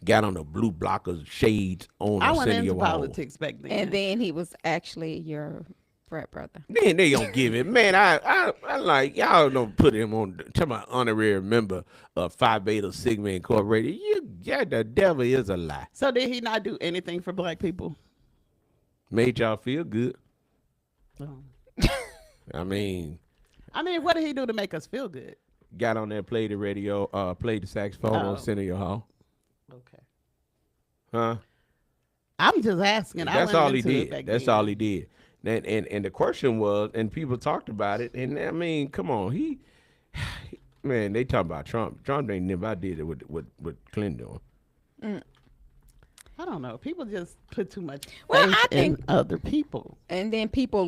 A: got on the blue blockers, shades on
C: I
A: the
C: went
A: center of
C: into
A: your hall.
C: politics back then.
B: And then he was actually your frat brother.
A: Then they gonna give it, man. I like y'all don't put him on to my honorary member of Phi Beta Sigma Incorporated. Yeah, the devil is a lie.
C: So did he not do anything for black people?
A: Made y'all feel good.
C: Oh.
A: I mean,
C: What did he do to make us feel good?
A: got on there, played the radio, played the saxophone on center of your hall.
C: Okay.
A: Huh?
C: I'm just asking.
A: That's all he did. That's all
C: he.
A: he did. And the question was, and people talked about it, and I mean, come on, man, they talk about Trump. Trump ain't never did it with Clinton doing.
C: I don't know. People just put too much
B: Well,
C: faith
B: I think-
C: in other people.
B: And then people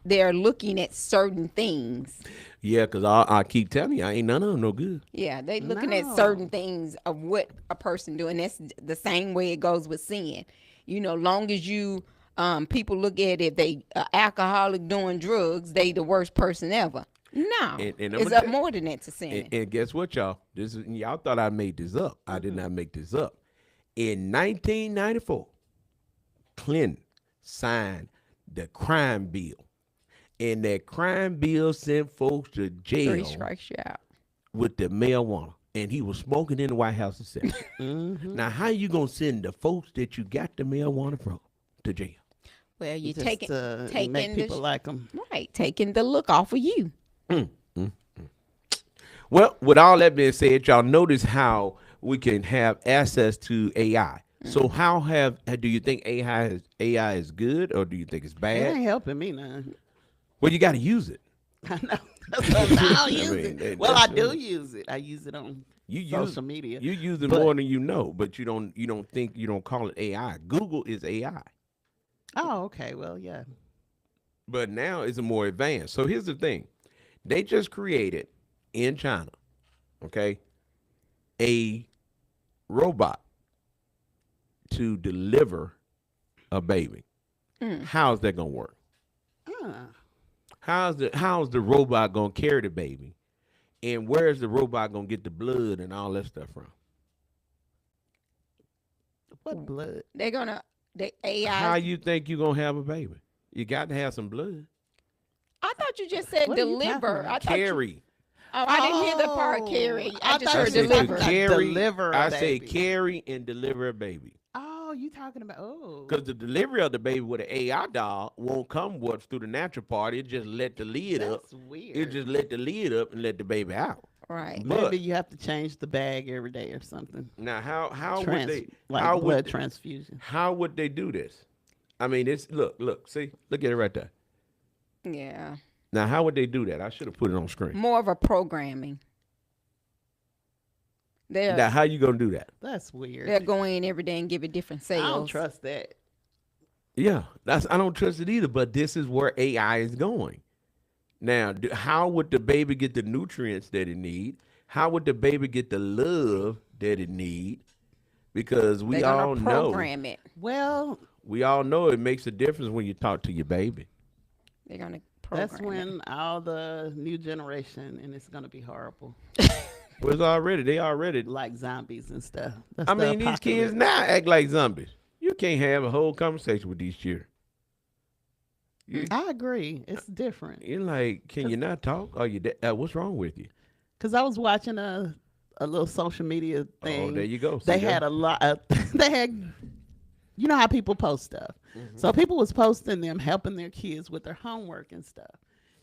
B: they're looking at certain things.
A: Yeah, because I keep telling you, I ain't none of them no good.
B: Yeah, they looking at
C: No.
B: certain things of what a person doing. That's the same way it goes with sin. Long as you people look at it, they alcoholic doing drugs, they the worst person ever. No,
A: And I'm
B: it's
A: gonna
B: more than that to sin.
A: And guess what, y'all? Y'all thought I made this up. I did not make this up. In 1994, Clinton signed the crime bill. And that crime bill sent folks to
B: 3
A: jail
B: strikes you out.
A: with the marijuana. And he was smoking in the White House itself. Now, how you going to send the folks that you got the marijuana from to jail?
B: Well, you
C: Just
B: taking
C: to
B: taking
C: make people
B: the,
C: like them.
B: right, taking the look off of you.
A: Well, with all that being said, y'all notice how we can have access to AI. So how do you think AI is good, or do you think it's
C: It
A: bad?
C: ain't helping me none.
A: Well, you got to use it.
C: I know. I don't use
A: mean,
C: it. Well, I
A: that's-
C: do use it. I use it on
A: You
C: social media.
A: You use it
C: But-
A: more than you know, but you don't call it AI. Google is AI,
C: Oh, okay. Well, yeah.
A: but now it's more advanced. So here's the thing: they just created in China, okay, a robot to deliver a baby. How's that gonna work? How's the robot gonna carry the baby, and where's the robot gonna get the blood and all that stuff from?
C: What blood?
B: They're gonna AI.
A: How you think you gonna have a baby? You got to have some blood.
B: I thought you just said
C: What are you talking
B: deliver.
C: about?
B: I thought you,
A: Carry.
B: I didn't hear the part carry. I just
C: thought
B: heard
C: you
A: said
C: said
B: deliver.
A: to carry.
C: Deliver a
A: I say
C: baby.
A: carry and deliver a baby.
C: Oh, you talking about? Oh,
A: Because the delivery of the baby with an AI doll won't come what's through the natural part. It just let the lid up.
C: that's weird.
A: It just let the lid up and let the baby out.
B: Right.
A: But-
C: Maybe you have to change the bag every day or something.
A: Now, how would
C: Trans-
A: they?
C: like
A: how
C: blood
A: would
C: transfusion.
A: how would they do this? I mean, it's look, see, look at it right there.
B: Yeah.
A: Now, how would they do that? I should have put it on screen.
B: More of a programming. They're
A: Now, how you gonna do that?
C: That's weird.
B: they're going in every day and giving different sales.
C: I don't trust that.
A: Yeah, I don't trust it either. But this is where AI is going. Now, how would the baby get the nutrients that it need? How would the baby get the love that it need? Because we
B: They're gonna
A: all know,
B: program it.
C: Well,
A: it makes a difference when you talk to your baby.
B: They're gonna program
C: that's
B: it.
C: when all the new generation, and it's gonna be horrible,
A: Well, they already.
C: like zombies and stuff. That's
A: I
C: the
A: mean, these kids
C: apocalypse.
A: now act like zombies. You can't have a whole conversation with these children.
C: I agree. It's different.
A: You're like, can you not talk? Are you? What's wrong with you?
C: Cause I was watching a little social media thing.
A: Oh, there you go.
C: They
A: See
C: had
A: that?
C: a lot. They had, you know how people post stuff.
A: Mm-hmm.
C: So people was posting them helping their kids with their homework and stuff.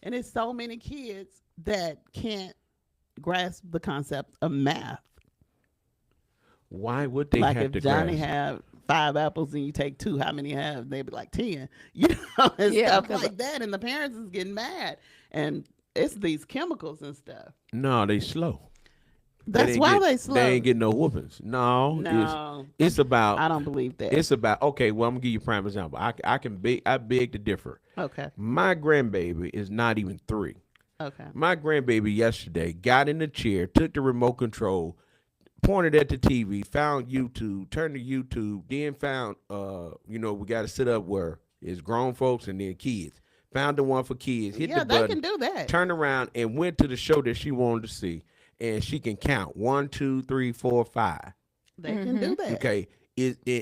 C: And it's so many kids that can't grasp the concept of math.
A: Why would they
C: Like
A: have
C: if
A: to
C: Johnny
A: grasp?
C: have 5 apples and you take 2, how many have? They'd be like 10. You know, and
B: Yeah,
C: stuff
B: 'cause
C: like that. And the parents is getting mad. And it's these chemicals and stuff.
A: No, they slow.
C: That's why they slow.
A: They ain't getting no whoopings. No. It's about.
C: I don't believe that.
A: It's about. Okay, well, I'm gonna give you a prime example. I beg to differ.
C: Okay.
A: My grandbaby is not even 3.
C: Okay.
A: My grandbaby yesterday got in the chair, took the remote control, pointed at the TV, found YouTube, turned to YouTube, then found, we got to sit up where it's grown folks and then kids. Found the one for kids, hit the button.
C: Yeah, they can do that.
A: Turned around and went to the show that she wanted to see, and she can count 1, 2, 3, 4, 5.
C: They can do that.
A: Okay,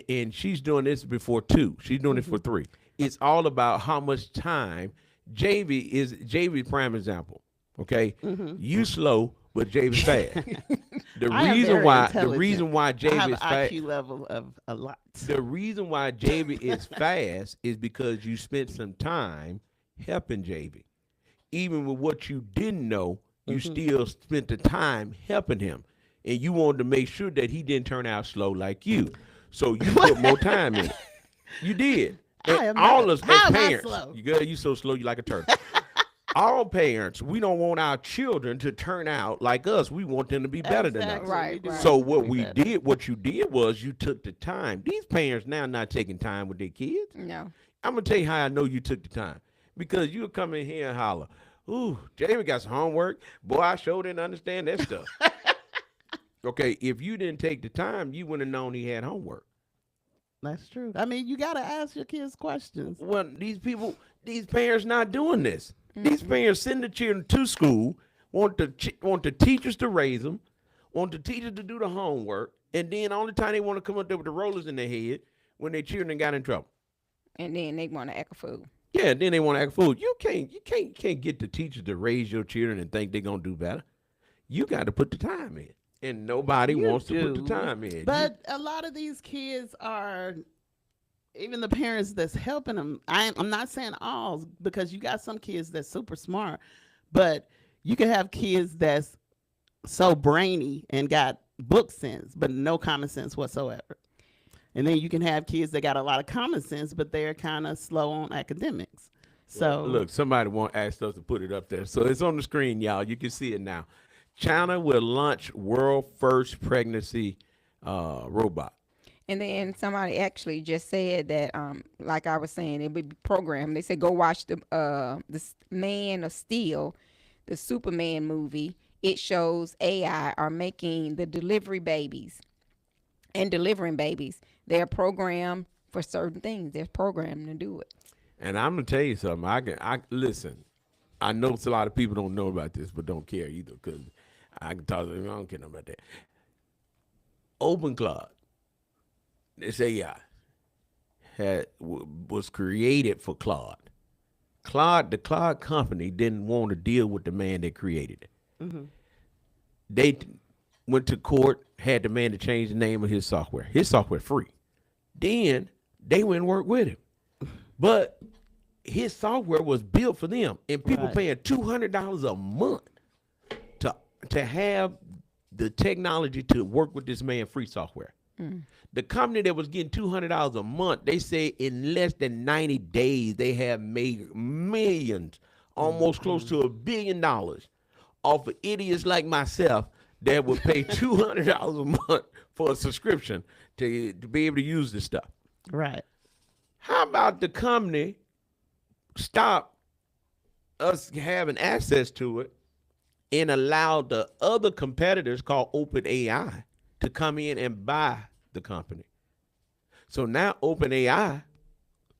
A: and she's doing this before 2. She's doing this for 3. It's all about how much time. JV prime example. Okay, you slow, but JV fast. The reason why JV is fast.
C: IQ level of a lot.
A: The reason why JV is fast is because you spent some time helping JV. Even with what you didn't know, you still spent the time helping him, and you wanted to make sure that he didn't turn out slow like you. So you put more time in. You did. All of us as parents, you so slow, you like a turtle. All parents, we don't want our children to turn out like us. We want them to be better than us.
B: Right.
A: So what you did was you took the time. These parents now not taking time with their kids.
B: No.
A: I'm gonna tell you how I know you took the time. Because you'll come in here and holler, ooh, Jamie got some homework. Boy, I sure didn't understand that stuff. Okay, if you didn't take the time, you wouldn't have known he had homework.
C: That's true. I mean, you got to ask your kids questions.
A: Well, these parents not doing this. These parents send the children to school, want the teachers to raise them, want the teachers to do the homework, and then the only time they want to come up there with the rollers in their head when their children got in trouble.
B: And then they want to act a fool.
A: Yeah, then they want to act a fool. You can't get the teachers to raise your children and think they're gonna do better. You got to put the time in, and nobody wants to put the time in.
C: But a lot of these kids are. Even the parents that's helping them, I'm not saying all, because you got some kids that's super smart, but you can have kids that's so brainy and got book sense, but no common sense whatsoever. And then you can have kids that got a lot of common sense, but they're kind of slow on academics. So
A: look, somebody asked us to put it up there. So it's on the screen, y'all. You can see it now. China will launch world first pregnancy robot.
B: And then somebody actually just said that, like I was saying, it would be programmed. They said go watch the Man of Steel, the Superman movie. It shows AI are making the delivery babies and delivering babies. They're programmed for certain things. They're programmed to do it.
A: And I'm gonna tell you something. I listen. I know a lot of people don't know about this, but don't care either, because I can talk to them. I don't care about that. OpenCloud. This AI was created for Claude. The Claude company didn't want to deal with the man that created it. They went to court, had the man to change the name of his software. His software free. Then they went and worked with him. But his software was built for them, and people paying $200 a month to have the technology to work with this man free software. The company that was getting $200 a month, they say in less than 90 days, they have made millions, almost close to $1 billion off of idiots like myself that would pay $200 a month for a subscription to be able to use this stuff.
C: Right.
A: How about the company stop us having access to it and allow the other competitors called OpenAI to come in and buy the company? So now OpenAI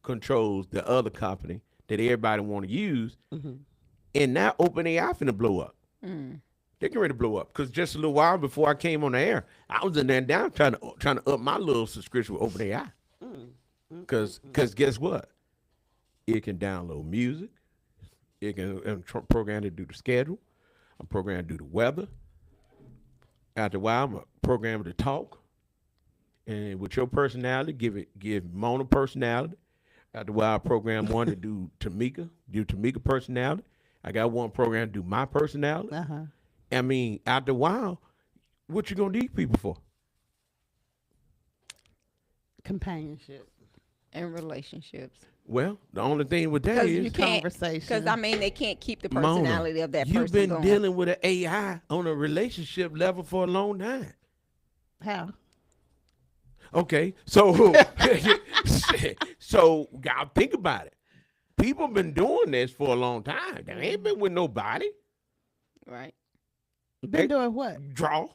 A: controls the other company that everybody want to use, and now OpenAI finna blow up. They're getting ready to blow up, because just a little while before I came on the air, I was in there down trying to up my little subscription with OpenAI. Because guess what? It can download music. It can program to do the schedule. I'm programmed to do the weather. After a while, I'm programmed to talk. And with your personality, give Mona personality. After a while, I program one to do Tamika personality. I got one program to do my personality. I mean, after a while, what you gonna need people for?
C: Companionship.
B: And relationships.
A: Well, the only thing with that
B: Because you
A: is,
B: can't.
C: Conversation.
B: Because I mean, they can't keep the
A: Mona,
B: personality of that
A: you've
B: person
A: been
B: going.
A: dealing with an AI on a relationship level for a long time.
C: How?
A: Okay, so so y'all think about it. People been doing this for a long time. They ain't been with nobody.
B: Right.
C: Been doing what?
A: Draw.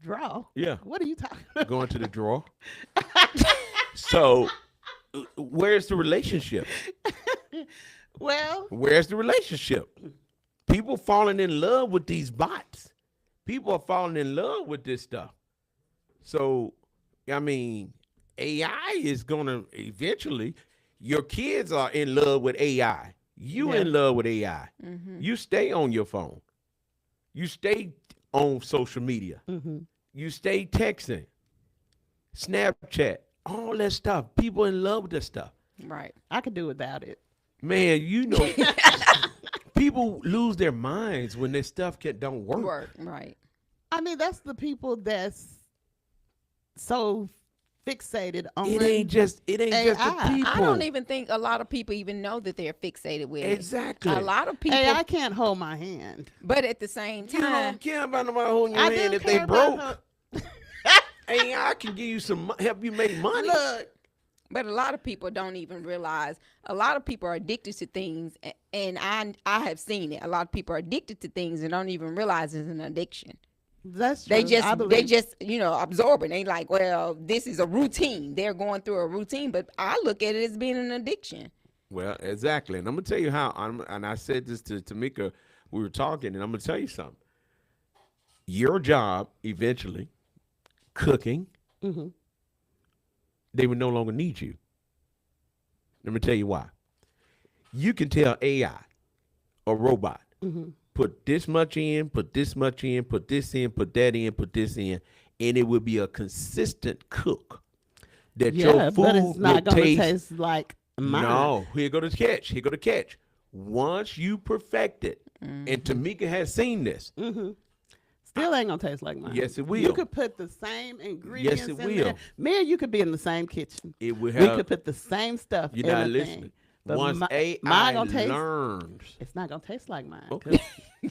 C: Draw.
A: Yeah.
C: What are you talking about?
A: Going to the drawer. So where's the relationship?
C: Well,
A: Where's the relationship? People falling in love with these bots. People are falling in love with this stuff. So, I mean, AI is going to eventually, your kids are in love with AI. You
C: Yeah.
A: in love with AI.
B: Mm-hmm.
A: You stay on your phone. You stay on social media.
C: mm-hmm.
A: You stay texting, Snapchat, all that stuff. People in love with that stuff.
B: Right.
C: I could do without it.
A: Man, you know, people lose their minds when this stuff don't work.
B: Right.
C: I mean, that's the people that's so fixated on
A: It ain't just the
C: AI.
A: people.
B: I don't even think a lot of people even know that they're fixated with it.
A: Exactly.
B: A lot of people.
C: Hey, I can't hold my hand.
B: But at the same
A: You
B: time,
A: don't care about nobody holding your
C: I
A: hand
C: do
A: if they
C: care about
A: broke. AI can give you some help you make money.
C: Look,
B: but a lot of people don't even realize. A lot of people are addicted to things, and I have seen it. A lot of people are addicted to things and don't even realize it's an addiction.
C: that's true.
B: They
C: I
B: just
C: believe.
B: absorb it. They like, well, this is a routine. They're going through a routine, but I look at it as being an addiction.
A: Well, exactly. And I'm going to tell you how, and I said this to Tamika, we were talking, and I'm going to tell you something. Your job, eventually, cooking,
C: Mhm.
A: they would no longer need you. Let me tell you why. You can tell AI or robot,
C: Mhm.
A: put this much in, put this much in, put this in, put that in, put this in, and it will be a consistent cook that
C: Yeah,
A: your food
C: but it's not
A: will
C: gonna
A: taste.
C: taste like mine.
A: No, here go the catch. Here go the catch. Once you perfect it, and Tamika has seen this.
C: Mm-hmm. Still ain't gonna taste like mine.
A: Yes, it will.
C: You could put the same ingredients
A: Yes, it
C: in
A: will.
C: there. Me and you could be in the same kitchen.
A: It will
C: We
A: have.
C: could put the same stuff.
A: You're not
C: everything.
A: listening.
C: But
A: Once
C: mine
A: AI
C: gonna taste.
A: learns.
C: It's not gonna taste like mine. 'Cause
A: Okay.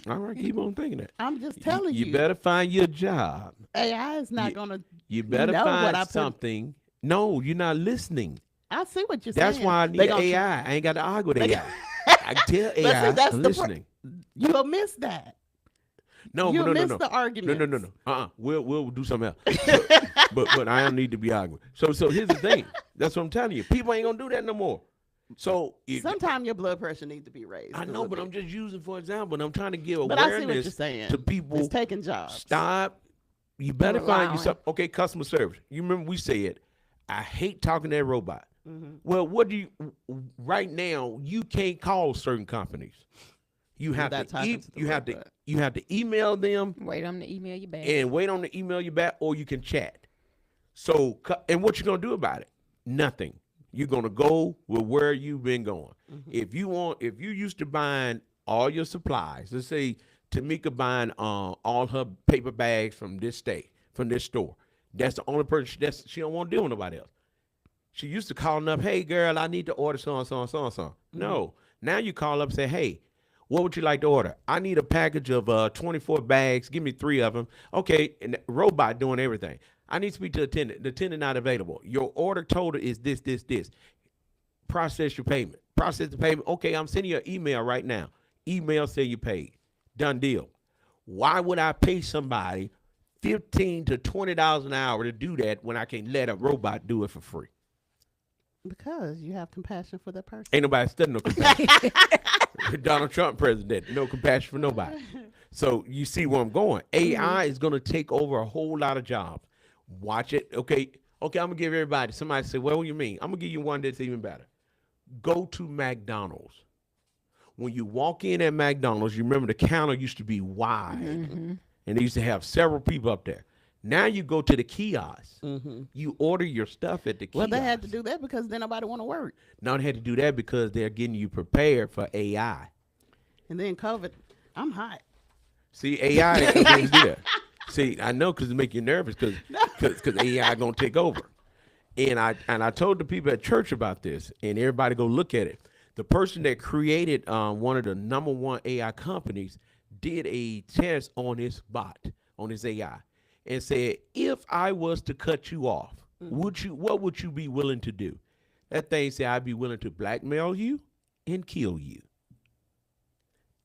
A: All right, keep on thinking that.
C: I'm just telling you.
A: You better find your job.
C: AI is not
A: You-
C: gonna.
A: You better
C: know what
A: find
C: I put-
A: something. No, you're not listening.
C: I see what you're
A: That's
C: saying.
A: why I
C: They
A: need
C: gonna
A: AI. I ain't got to argue with
C: They-
A: AI. I can tell
C: see,
A: AI
C: that's
A: I'm
C: the pro-
A: listening.
C: You'll miss that.
A: No,
C: You'll
A: no, no,
C: miss
A: no.
C: the argument.
A: No. We'll do something else. But I don't need to be arguing. So here's the thing. That's what I'm telling you. People ain't gonna do that no more. So
C: Sometimes your blood pressure needs to be raised.
A: I
C: a
A: know,
C: little
A: but I'm
C: bit.
A: just using for example. And I'm trying to give
C: But I see what you're
A: awareness
C: saying.
A: to people.
C: It's taking jobs.
A: Stop. You better find
B: Allowing.
A: yourself. Okay, customer service. You remember we said, I hate talking to that robot.
C: Mhm.
A: Well, what do you right now? You can't call certain companies. You have
C: Without
A: to
C: talking to the robot.
A: you have to email them
B: Wait on the email you back.
A: and wait on the email you back, or you can chat. So and what you gonna do about it? Nothing. You're gonna go with where you've been going. If you used to buying all your supplies, let's say Tamika buying all her paper bags from this store. That's the only person she don't want to deal with nobody else. She used to calling up, hey girl, I need to order so and so and so and so. No. Now you call up and say, hey, what would you like to order? I need a package of 24 bags. Give me 3 of them. Okay, and the robot doing everything. I need to speak to the attendant. The attendant not available. Your order total is this. Process your payment. Process the payment. Okay, I'm sending you an email right now. Email say you paid. Done deal. Why would I pay somebody $15 to $20 an hour to do that when I can let a robot do it for free?
C: Because you have compassion for that person.
A: Ain't nobody studying no compassion. Donald Trump president, no compassion for nobody. So you see where I'm going. AI is going to take over a whole lot of jobs. Watch it. Okay, I'm going to give everybody. Somebody say, well, what do you mean? I'm going to give you one that's even better. Go to McDonald's. When you walk in at McDonald's, you remember the counter used to be wide. And they used to have several people up there. Now you go to the kiosk. You order your stuff at the kiosk.
C: Well, they had to do that because then nobody want to work.
A: Now they had to do that because they're getting you prepared for AI.
C: And then COVID, I'm hot.
A: See, AI is going to do that. See, I know because it make you nervous because AI going to take over. And I told the people at church about this, and everybody go look at it. The person that created one of the #1 AI companies did a test on his bot, on his AI, and said, if I was to cut you off, what would you be willing to do? That thing said, I'd be willing to blackmail you and kill you.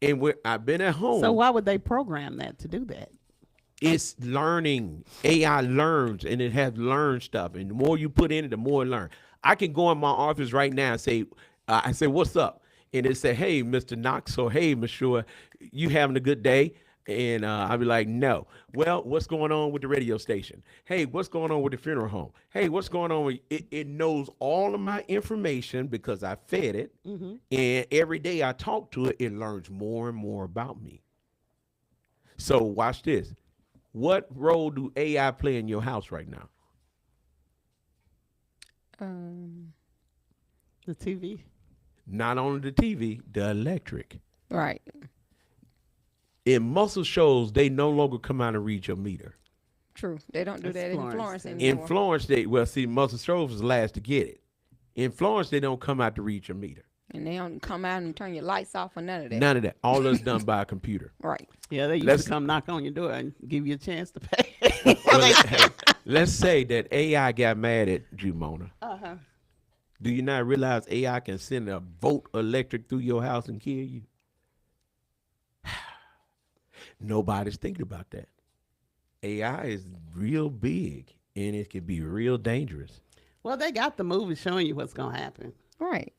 A: And I've been at home.
C: So why would they program that to do that?
A: It's learning. AI learns, and it has learned stuff. And the more you put in it, the more it learns. I can go in my office right now and say, I say, what's up? And it say, hey, Mr. Knox, or hey, Monsieur, you having a good day? And I'll be like, no. Well, what's going on with the radio station? Hey, what's going on with the funeral home? Hey, what's going on with it knows all of my information because I fed it. And every day I talk to it, it learns more and more about me. So watch this. What role do AI play in your house right now?
C: The TV.
A: Not only the TV, the electric.
B: Right.
A: In muscle shows, they no longer come out and read your meter.
B: True. They don't do
C: That's
B: that in
C: Florence.
B: Florence
C: In
B: anymore.
A: In Florence, muscle shows was the last to get it. In Florence, they don't come out to read your meter.
B: And they don't come out and turn your lights off or none of that.
A: None of that. All that's done by a computer.
B: Right.
C: Yeah, they used
A: Let's-
C: to come knock on your door and give you a chance to pay.
A: Well, let's say that AI got mad at you, Mona.
C: Uh-huh.
A: Do you not realize AI can send a volt electric through your house and kill you? Nobody's thinking about that. AI is real big, and it can be real dangerous.
C: Well, they got the movie showing you what's going to happen.
B: Right.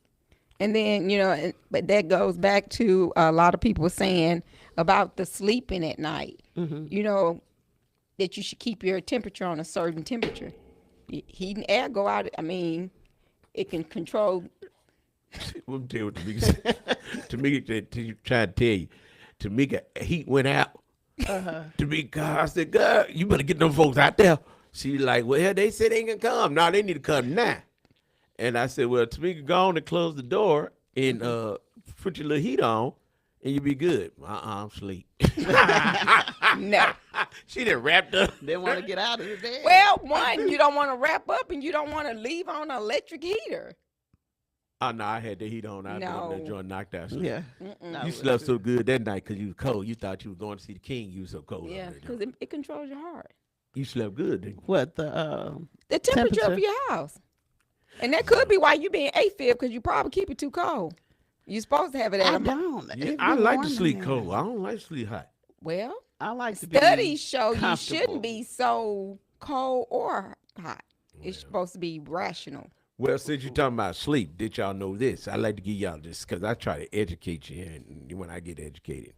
B: And then, but that goes back to a lot of people saying about the sleeping at night. That you should keep your temperature on a certain temperature. Heat and air go out. I mean, it can control.
A: Let me tell you what Tamika said. Tamika tried to tell you. Tamika, heat went out. Tamika, I said, God, you better get them folks out there. She's like, well, they said they ain't gonna come. No, they need to come now. And I said, well, Tamika, go on and close the door and put your little heat on, and you'll be good. I'm asleep.
B: No.
A: She done wrapped up.
C: They want to get out of the bed.
B: Well, one, you don't want to wrap up and you don't want to leave on an electric heater.
A: Oh, no, I had the heat on. I
B: No.
A: that joint knocked out.
C: Yeah.
A: You slept so good that night because you was cold. You thought you were going to see the king. You was so cold.
B: Yeah,
A: over there,
B: because it controls your heart.
A: you slept good, didn't you?
C: What,
B: The temperature of your house. And that could be why you being AFib, because you probably keep it too cold. You're supposed to have it at
C: I
B: a
C: don't.
A: Yeah,
C: It
A: I
C: be
A: like
C: warm
A: to
C: in
A: sleep
C: there.
A: cold. I don't like to sleep hot.
B: Well,
C: I like to be
B: studies show you
C: comfortable.
B: shouldn't be so cold or hot. It's supposed to be rational.
A: Well, since you're talking about sleep, did y'all know this? I like to give y'all this because I try to educate you and when I get educated.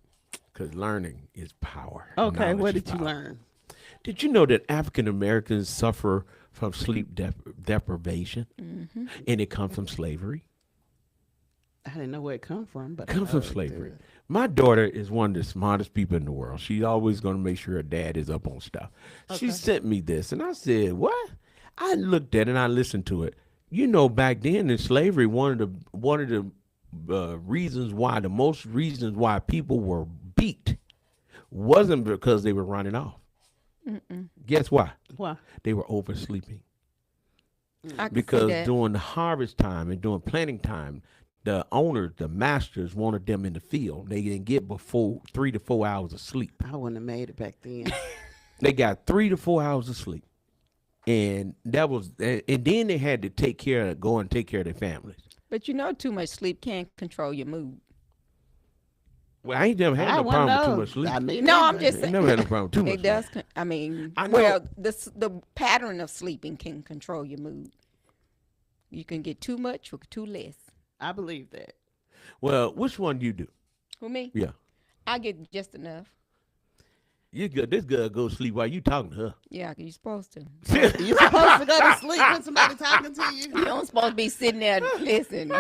A: Because learning is power.
C: Okay,
A: Knowledge
C: what
A: is
C: did you
A: power.
C: learn?
A: Did you know that African Americans suffer from sleep deprivation? And it comes from slavery?
C: I didn't know where it come from, but
A: It comes from
C: I know it
A: slavery.
C: did.
A: My daughter is one of the smartest people in the world. She's always going to make sure her dad is up on stuff. She sent me this, and I said, what? I looked at it, and I listened to it. You know, back then in slavery, one of the reasons why, the most reasons why people were beat wasn't because they were running off. Guess why?
C: Why?
A: They were oversleeping.
B: I can see
A: Because
B: that.
A: during the harvest time and during planting time, the owners, the masters wanted them in the field. They didn't get before 3 to 4 hours of sleep.
C: I wouldn't have made it back then.
A: They got 3 to 4 hours of sleep. And that was, and then they had to go and take care of their families.
B: But too much sleep can control your mood.
A: Well, I ain't never had
C: I
A: no
C: wouldn't
A: problem with too
C: know.
A: much sleep.
C: I mean,
B: No, I'm
C: neither.
B: just
A: I
B: saying.
A: never had no problem with too much
B: It does.
A: sleep.
B: I mean,
A: I know.
B: well, the pattern of sleeping can control your mood. You can get too much or too less.
C: I believe that.
A: Well, which one do you do?
B: For me,
A: Yeah.
B: I get just enough.
A: You good. This girl go to sleep while you talking to her.
B: Yeah, you're supposed to.
C: You're supposed to go to sleep when somebody talking to you.
B: You don't supposed to be sitting there listening.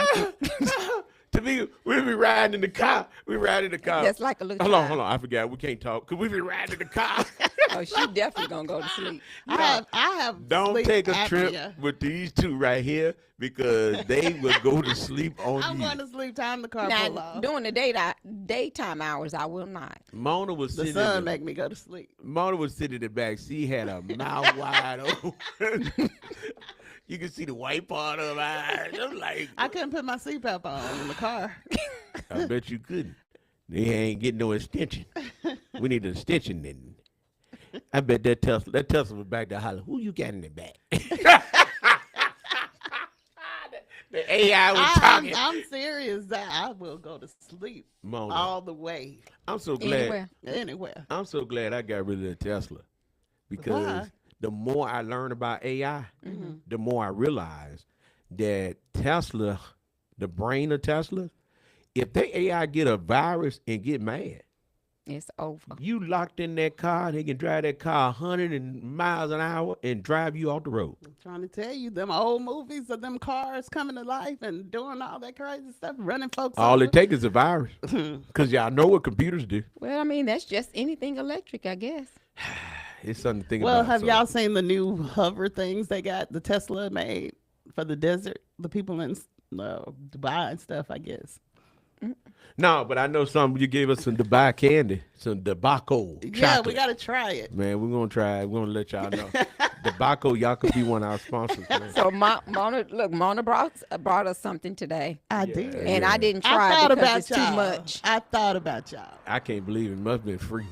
A: To me, we be riding in the car. We ride in the car.
B: That's like a little
A: Hold on,
B: child.
A: hold on. I forgot. We can't talk because we be riding in the car.
B: Oh, she definitely gonna go to sleep.
C: I have
A: Don't
C: sleep
A: take a
C: apnea.
A: trip with these two right here because they will go to sleep on
C: I'm
A: you.
C: going to sleep time the car pull
B: Now,
C: off.
B: during the daytime hours, I will not.
A: Mona was
C: The
A: sitting.
C: sun make me go to sleep.
A: Mona was sitting in the back. She had a mouth wide open. You can see the white part of her eyes. I'm like,
C: I couldn't put my CPAP on in the car.
A: I bet you couldn't. They ain't getting no extension. We need an extension then. I bet that Tesla was back there hollering, who you got in the back? The AI was talking.
C: I'm serious. That I will go to sleep
A: Mona,
C: all the way.
A: I'm so glad.
C: Anywhere.
A: I'm so glad I got rid of the Tesla because
C: Why?
A: the more I learn about AI, the more I realize that Tesla, the brain of Tesla, if they AI get a virus and get mad,
B: It's over.
A: you locked in that car, they can drive that car 100 miles an hour and drive you off the road.
C: I'm trying to tell you, them old movies of them cars coming to life and doing all that crazy stuff, running folks
A: All
C: over.
A: it takes is a virus because y'all know what computers do.
B: Well, I mean, that's just anything electric, I guess.
A: It's something to think
C: Well,
A: about.
C: have
A: so.
C: y'all seen the new hover things they got? The Tesla made for the desert, the people in Dubai and stuff, I guess.
A: No, but I know some. You gave us some Dubai candy, some Tobacco chocolate.
C: Yeah, we got to try it.
A: Man, we're gonna try it. We're gonna let y'all know. Tobacco, y'all could be one of our sponsors. Man.
B: So Mona brought us something today,
C: I
A: Yeah.
C: did.
B: and I didn't
C: I
B: try
C: thought
B: because
C: about
B: it's
C: y'all.
B: too much.
C: I thought about y'all.
A: I can't believe it. Must have been free.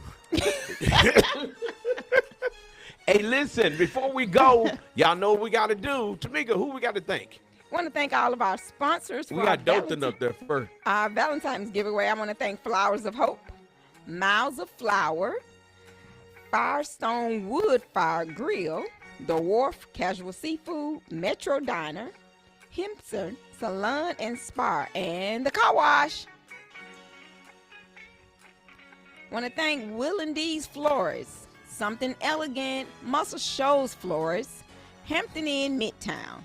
A: Hey, listen, before we go, y'all know what we got to do. Tamika, who we got to thank?
B: I want to thank all of our sponsors for
A: We got Dothan up there first.
B: our Valentine's giveaway. I want to thank Flowers of Hope, Miles of Flour, Firestone Wood Fire Grill, The Wharf Casual Seafood, Metro Diner, Hempster Salon and Spa, and the Car Wash. Want to thank Will and D's Florist, Something Elegant, Muscle Shoals Florist, Hampton Inn Midtown,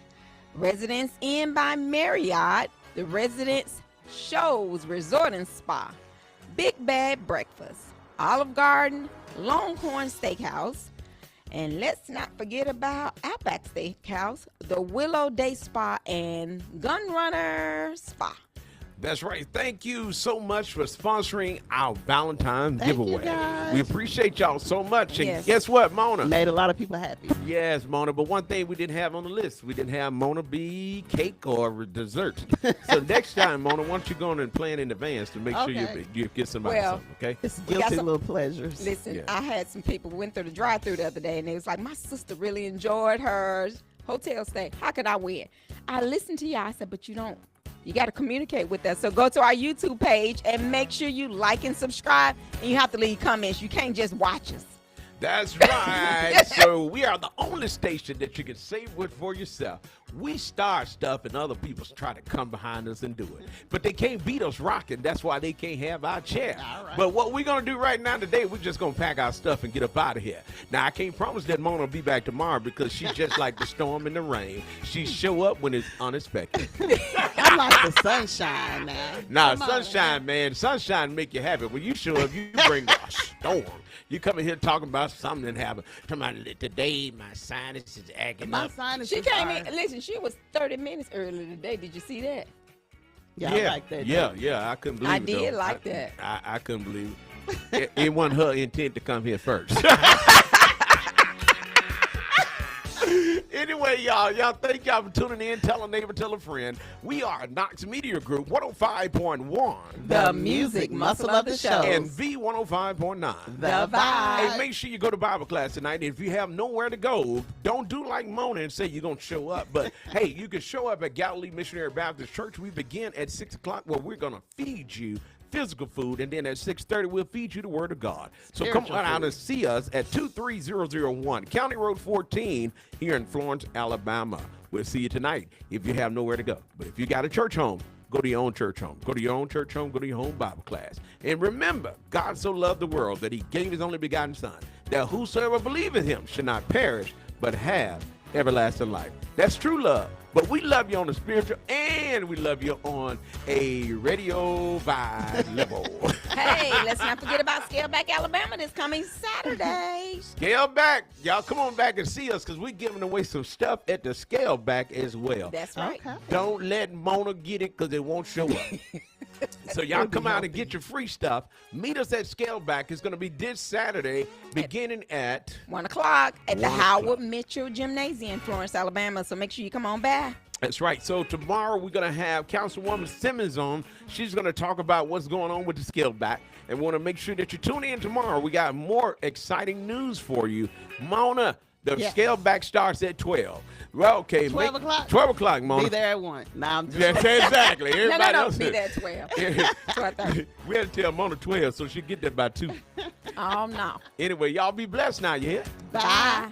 B: Residence Inn by Marriott, the Residence Shows Resort and Spa, Big Bad Breakfast, Olive Garden, Longhorn Steakhouse, and let's not forget about Outback Steakhouse, the Willow Day Spa, and Gunrunner Spa.
A: That's right. Thank you so much for sponsoring our Valentine's
C: Thank you,
A: giveaway.
C: guys.
A: We appreciate y'all so much. And
B: Yes.
A: guess what, Mona?
C: Made a lot of people happy.
A: Yes, Mona. But one thing we didn't have on the list, we didn't have Mona B cake or dessert. So next time, Mona, why don't you go on and plan in advance to make sure
C: Okay.
A: you get somebody
B: Well,
A: something, okay?
C: It's
B: We got
C: guilty
B: some-
C: little pleasures.
B: Listen,
A: Yeah.
B: I had some people went through the drive-through the other day, and they was like, my sister really enjoyed her hotel stay. How could I win? I listened to y'all. I said, but you got to communicate with us. So go to our YouTube page and make sure you like and subscribe, and you have to leave comments. You can't just watch us.
A: That's right. So we are the only station that you can save with for yourself. We start stuff and other people try to come behind us and do it. But they can't beat us rocking. That's why they can't have our chair.
C: All right.
A: But what we're going to do right now today, we're just going to pack our stuff and get up out of here. Now, I can't promise that Mona will be back tomorrow because she's just like the storm and the rain. She show up when it's unexpected.
C: I'm like the sunshine now.
A: Now,
C: Come on,
A: sunshine, man, sunshine make you happy. When you show up, you bring a storm. You come in here talking about something that happened. Come on, today my sinus is acting
C: My
A: up.
C: sinus
B: She
C: is
B: came
C: hard.
B: in. Listen, she was 30 minutes earlier today. Did you see that?
C: Yeah, I like that.
A: Yeah, I couldn't believe
B: I
A: it.
B: did
A: though.
B: like that.
A: I couldn't believe it. It wasn't her intent to come here first. Anyway, y'all, thank y'all for tuning in. Tell a neighbor, tell a friend. We are Knox Media Group 105.1
B: The music muscle of the show.
A: and V105.9.
B: The vibe.
A: Hey, make sure you go to Bible class tonight. If you have nowhere to go, don't do like Mona and say you're going to show up. But, hey, you can show up at Galilee Missionary Baptist Church. We begin at 6 o'clock where we're going to feed you physical food, and then at 6:30 we'll feed you the Word of God. So
C: Spiritual
A: come on out
C: food.
A: and see us at 23001 County Road 14 here in Florence, Alabama. We'll see you tonight if you have nowhere to go. But if you got a church home, go to your own church home. Go to your own church home. Go to your home Bible class. And remember, God so loved the world that he gave his only begotten Son, that whosoever believeth him should not perish, but have everlasting life. That's true love. But we love you on the spiritual, and we love you on a radio vibe level.
B: Hey, let's not forget about Scaleback, Alabama this coming Saturday.
A: Scale back. Y'all come on back and see us because we're giving away some stuff at the scale back as well.
B: That's right.
C: Okay.
A: Don't let Mona get it because it won't show up. So y'all come out and get your free stuff. Meet us at Scaleback. It's going to be this Saturday, beginning at
B: 1 o'clock at the
A: 1
B: Howard
A: o'clock.
B: Mitchell Gymnasium in Florence, Alabama. So make sure you come on by.
A: That's right. So tomorrow we're going to have Councilwoman Simmons on. She's going to talk about what's going on with the Scaleback. And want to make sure that you tune in tomorrow. We got more exciting news for you. Mona, the
C: Yes.
A: Scaleback starts at 12. Well, okay.
C: 12 o'clock?
A: 12 o'clock, Mona.
C: Be there at 1. Now I'm just.
A: Yes, exactly. Everybody
B: No.
A: else
B: Be there at 12. 12:30.
A: We had to tell Mona 12 so she'd get there by 2.
B: Oh, no.
A: Anyway, y'all be blessed now, you hear?
B: Bye.